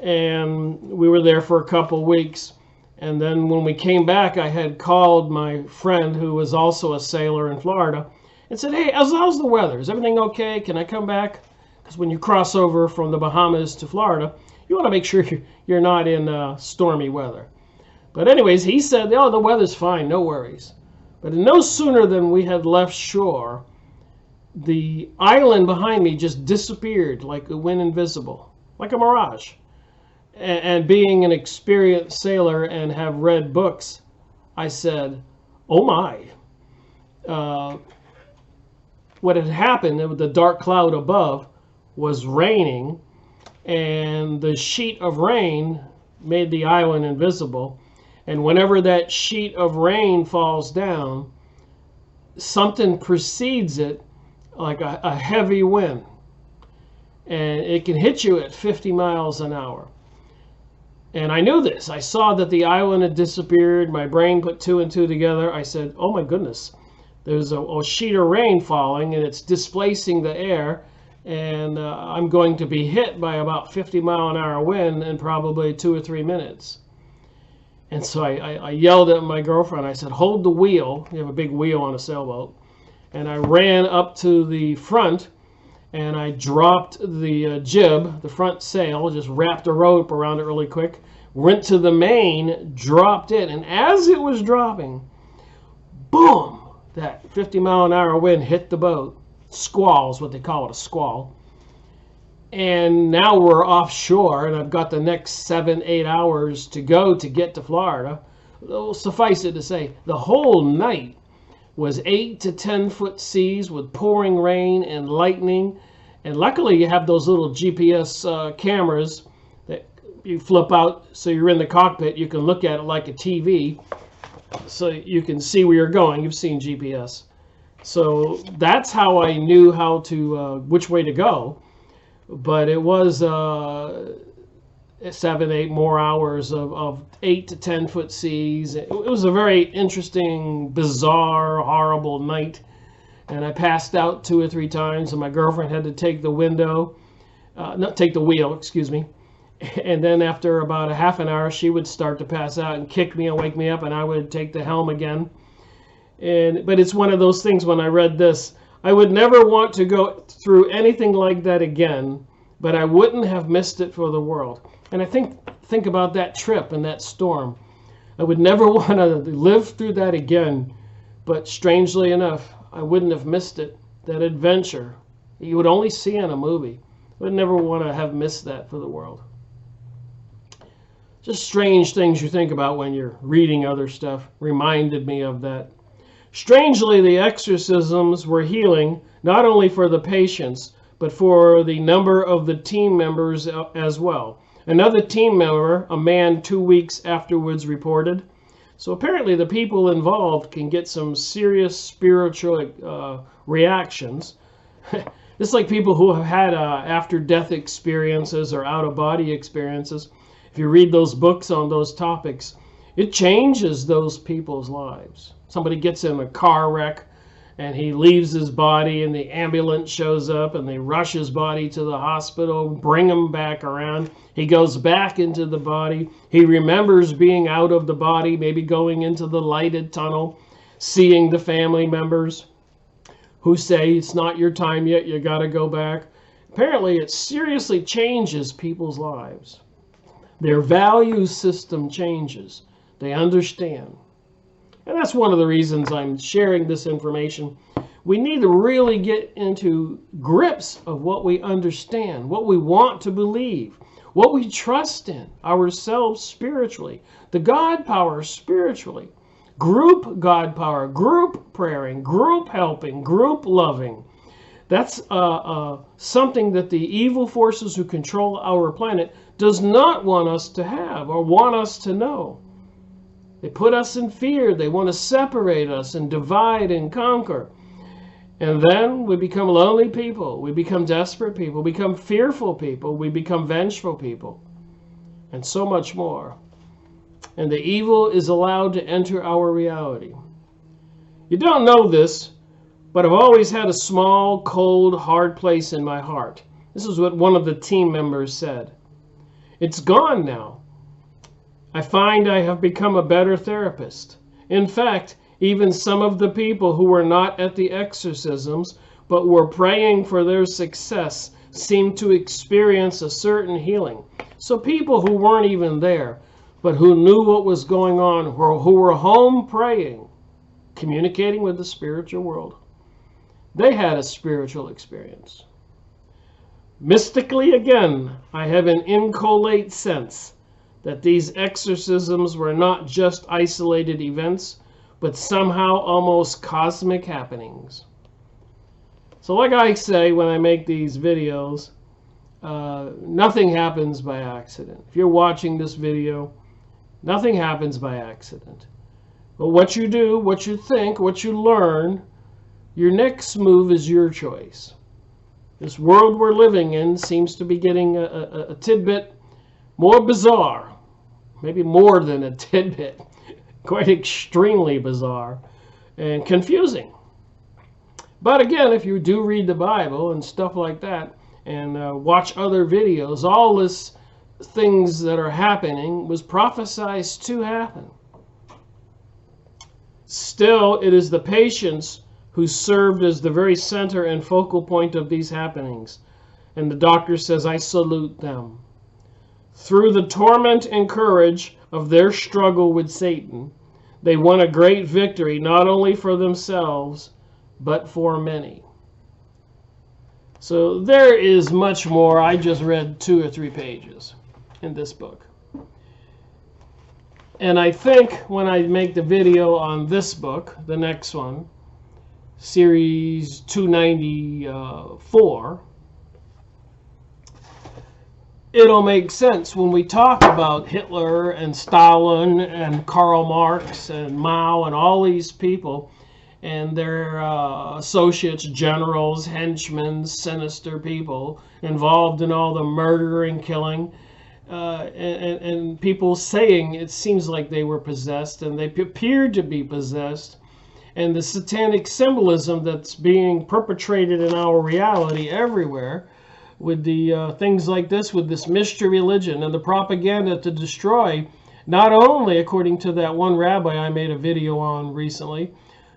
And we were there for a couple weeks. And then when we came back, I had called my friend, who was also a sailor in Florida, and said, "Hey, how's the weather? Is everything okay? Can I come back?" Because when you cross over from the Bahamas to Florida, you want to make sure you're not in stormy weather. But anyways, he said, "Oh, the weather's fine, no worries." But no sooner than we had left shore, the island behind me just disappeared like it went invisible, like a mirage. And being an experienced sailor and have read books, I said, "Oh my." What had happened, the dark cloud above was raining, and the sheet of rain made the island invisible. And whenever that sheet of rain falls down, something precedes it like a heavy wind. And it can hit you at 50 miles an hour. And I knew this. I saw that the island had disappeared. My brain put two and two together. I said, "Oh my goodness, there's a sheet of rain falling and it's displacing the air. And I'm going to be hit by about 50-mile-an-hour wind in probably 2 or 3 minutes." And so I yelled at my girlfriend. I said, "Hold the wheel." We have a big wheel on a sailboat. And I ran up to the front and I dropped the jib, the front sail, just wrapped a rope around it really quick, went to the main, dropped it. And as it was dropping, boom, that 50-mile-an-hour wind hit the boat. Squall is what they call it, a squall. And now we're offshore, and I've got the next 7-8 hours to go to get to Florida. Suffice it to say, the whole night was 8 to 10 foot seas with pouring rain and lightning. And luckily you have those little GPS cameras that you flip out, so you're in the cockpit. You can look at it like a TV, so you can see where you're going. You've seen GPS. So that's how I knew how to, which way to go. But it was 7-8 more hours of 8 to 10 foot seas. It was a very interesting, bizarre, horrible night. And I passed out 2 or 3 times, and my girlfriend had to take the wheel, excuse me. And then after about a half an hour, she would start to pass out and kick me and wake me up, and I would take the helm again. But it's one of those things, when I read this, I would never want to go through anything like that again, but I wouldn't have missed it for the world. And I think about that trip and that storm. I would never want to live through that again, but strangely enough, I wouldn't have missed it. That adventure you would only see in a movie. I would never want to have missed that for the world. Just strange things you think about when you're reading other stuff. Reminded me of that. Strangely, the exorcisms were healing not only for the patients, but for the number of the team members as well. Another team member, a man 2 weeks afterwards, reported. So apparently the people involved can get some serious spiritual reactions. It's like people who have had after-death experiences or out-of-body experiences. If you read those books on those topics, it changes those people's lives. Somebody gets in a car wreck and he leaves his body and the ambulance shows up and they rush his body to the hospital, bring him back around. He goes back into the body. He remembers being out of the body, maybe going into the lighted tunnel, seeing the family members who say, it's not your time yet, you got to go back. Apparently, it seriously changes people's lives. Their value system changes. They understand. And that's one of the reasons I'm sharing this information. We need to really get into grips of what we understand, what we want to believe, what we trust in ourselves spiritually, the God power spiritually, group God power, group praying, group helping, group loving. That's something that the evil forces who control our planet does not want us to have or want us to know. They put us in fear. They want to separate us and divide and conquer. And then we become lonely people. We become desperate people. We become fearful people. We become vengeful people. And so much more. And the evil is allowed to enter our reality. You don't know this, but I've always had a small, cold, hard place in my heart. This is what one of the team members said. It's gone now. I find I have become a better therapist. In fact, even some of the people who were not at the exorcisms, but were praying for their success, seemed to experience a certain healing. So people who weren't even there, but who knew what was going on, who were home praying, communicating with the spiritual world, they had a spiritual experience. Mystically, again, I have an inchoate sense that these exorcisms were not just isolated events, but somehow almost cosmic happenings. So like I say when I make these videos, nothing happens by accident. If you're watching this video, nothing happens by accident. But what you do, what you think, what you learn, your next move is your choice. This world we're living in seems to be getting a tidbit more bizarre. Maybe more than a tidbit. Quite extremely bizarre and confusing. But again, if you do read the Bible and stuff like that, and watch other videos, all this things that are happening was prophesied to happen. Still, it is the patients who served as the very center and focal point of these happenings. And the doctor says, I salute them. Through the torment and courage of their struggle with Satan, they won a great victory, not only for themselves, but for many. So there is much more. I just read 2 or 3 pages in this book. And I think when I make the video on this book, the next one, Series 294, it'll make sense when we talk about Hitler and Stalin and Karl Marx and Mao and all these people and their associates, generals, henchmen, sinister people involved in all the murder and killing, and people saying it seems like they were possessed and they appeared to be possessed, and the satanic symbolism that's being perpetrated in our reality everywhere with the things like this, with this mystery religion and the propaganda to destroy, not only according to that one rabbi I made a video on recently,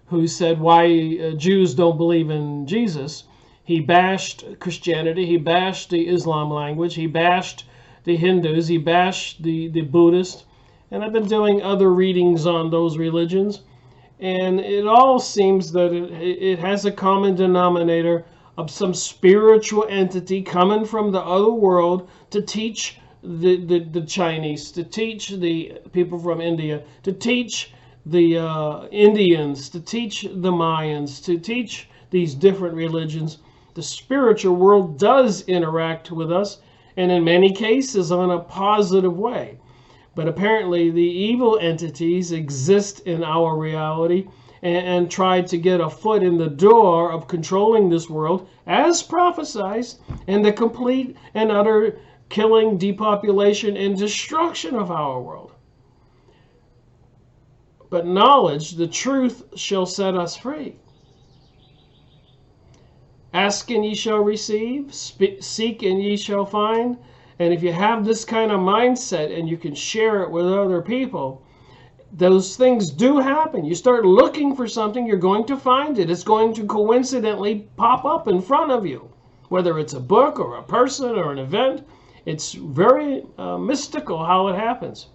who said why Jews don't believe in Jesus. He bashed Christianity, he bashed the Islam language, he bashed the Hindus, he bashed the Buddhists, and I've been doing other readings on those religions, and it all seems that it has a common denominator of some spiritual entity coming from the other world to teach the Chinese, to teach the people from India, to teach the Indians, to teach the Mayans, to teach these different religions. The spiritual world does interact with us, and in many cases on a positive way. But apparently the evil entities exist in our reality and try to get a foot in the door of controlling this world as prophesied, and the complete and utter killing, depopulation, and destruction of our world. But knowledge, the truth, shall set us free. Ask and ye shall receive, seek and ye shall find. And if you have this kind of mindset and you can share it with other people, those things do happen. You start looking for something, you're going to find it. It's going to coincidentally pop up in front of you, whether it's a book or a person or an event. It's very mystical how it happens.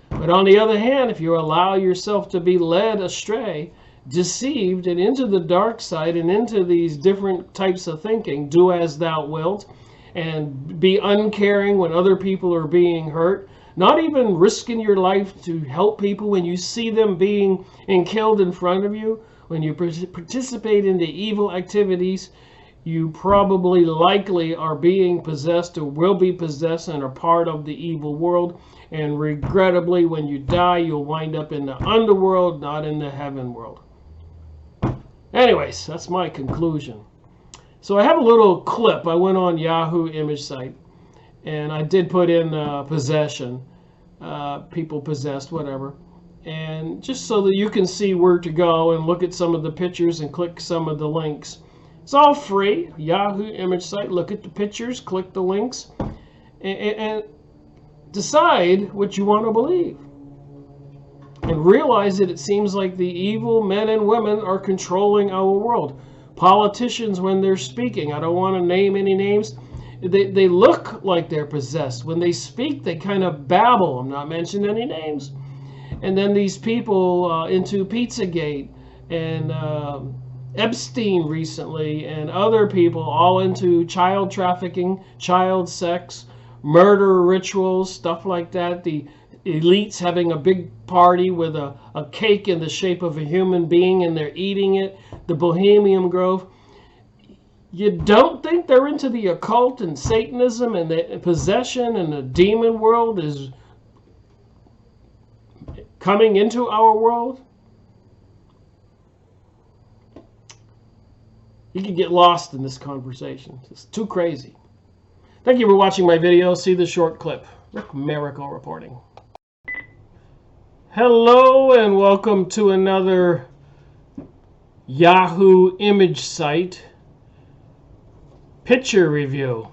But on the other hand, if you allow yourself to be led astray, deceived, and into the dark side and into these different types of thinking, do as thou wilt, and be uncaring when other people are being hurt, not even risking your life to help people when you see them being killed in front of you, when you participate in the evil activities, you probably likely are being possessed or will be possessed and are part of the evil world. And regrettably, when you die, you'll wind up in the underworld, not in the heaven world. Anyways, that's my conclusion. So I have a little clip. I went on Yahoo image site, and I did put in possession, people possessed, whatever. And just so that you can see where to go and look at some of the pictures and click some of the links. It's all free, Yahoo image site. Look at the pictures, click the links, and decide what you want to believe. And realize that it seems like the evil men and women are controlling our world. Politicians, when they're speaking, I don't want to name any names, they look like they're possessed. When they speak, they kind of babble. I'm not mentioning any names. And then these people into Pizzagate and Epstein recently, and other people all into child trafficking, child sex, murder rituals, stuff like that. The elites having a big party with a cake in the shape of a human being, and they're eating it. The Bohemian Grove. You don't think they're into the occult and Satanism and the possession and the demon world is coming into our world? You can get lost in this conversation. It's too crazy. Thank you for watching my video. See the short clip. Rick Miracle reporting. Hello and welcome to another Yahoo image site picture review.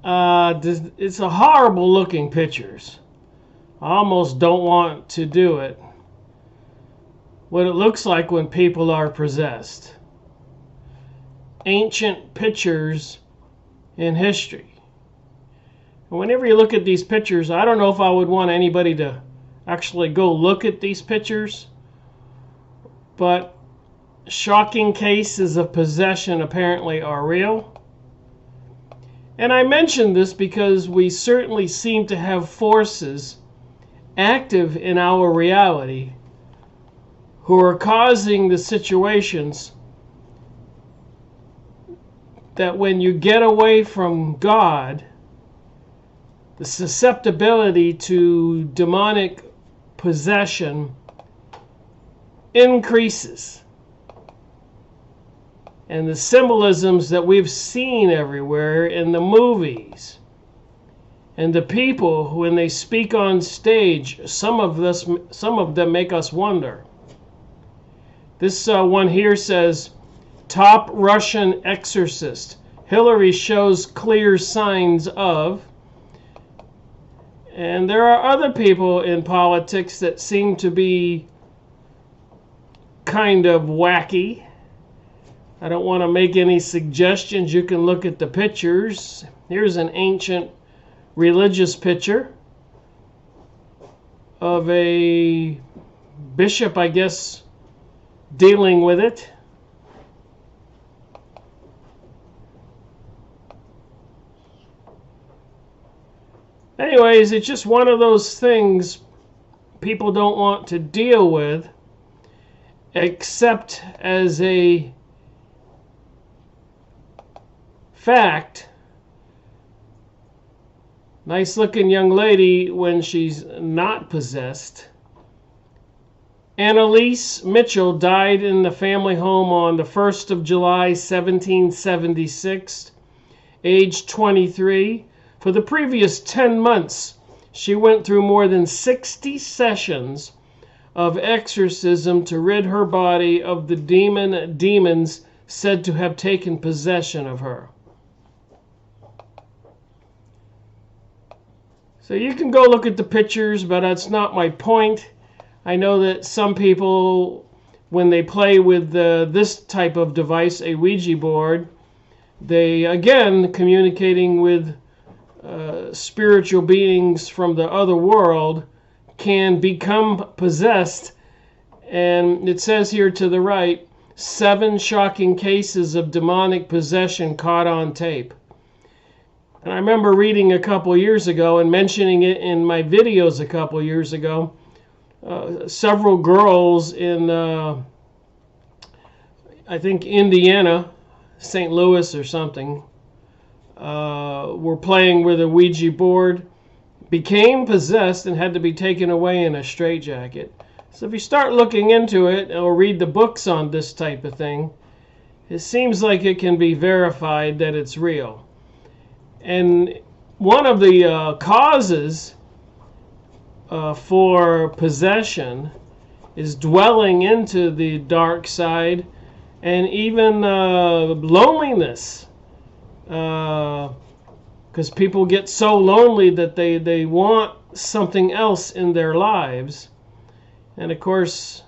It's a horrible looking pictures. I almost don't want to do it. What it looks like when people are possessed. Ancient pictures in history. And whenever you look at these pictures, I don't know if I would want anybody to actually go look at these pictures, but shocking cases of possession apparently are real. And I mention this because we certainly seem to have forces active in our reality who are causing the situations that when you get away from God, the susceptibility to demonic possession increases. And the symbolisms that we've seen everywhere in the movies, and the people when they speak on stage, some of them make us wonder. This one here says, top Russian exorcist. Hillary shows clear signs of. And there are other people in politics that seem to be kind of wacky. I don't want to make any suggestions. You can look at the pictures. Here's an ancient religious picture of a bishop, I guess, dealing with it. Anyways, it's just one of those things. people don't want to deal with, except as a fact. Nice looking young lady when she's not possessed. Annalise Mitchell died in the family home on the 1st of July, 1776, age 23. For the previous 10 months, she went through more than 60 sessions of exorcism to rid her body of the demons said to have taken possession of her. So you can go look at the pictures, but that's not my point. I know that some people, when they play with this type of device, a Ouija board, they, again, communicating with spiritual beings from the other world, can become possessed. And it says here to the right, 7 shocking cases of demonic possession caught on tape. And I remember reading a couple years ago and mentioning it in my videos a couple years ago. Several girls in, I think, Indiana, St. Louis or something, were playing with a Ouija board, became possessed, and had to be taken away in a straitjacket. So if you start looking into it or read the books on this type of thing, it seems like it can be verified that it's real. And one of the causes for possession is dwelling into the dark side, and even loneliness, because people get so lonely that they want something else in their lives, and of course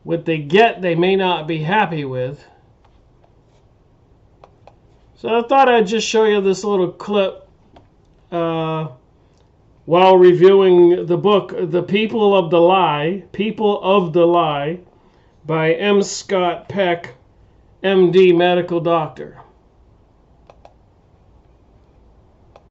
what they get they may not be happy with. So I thought I'd just show you this little clip while reviewing the book, The People of the Lie, by M Scott Peck MD, medical doctor.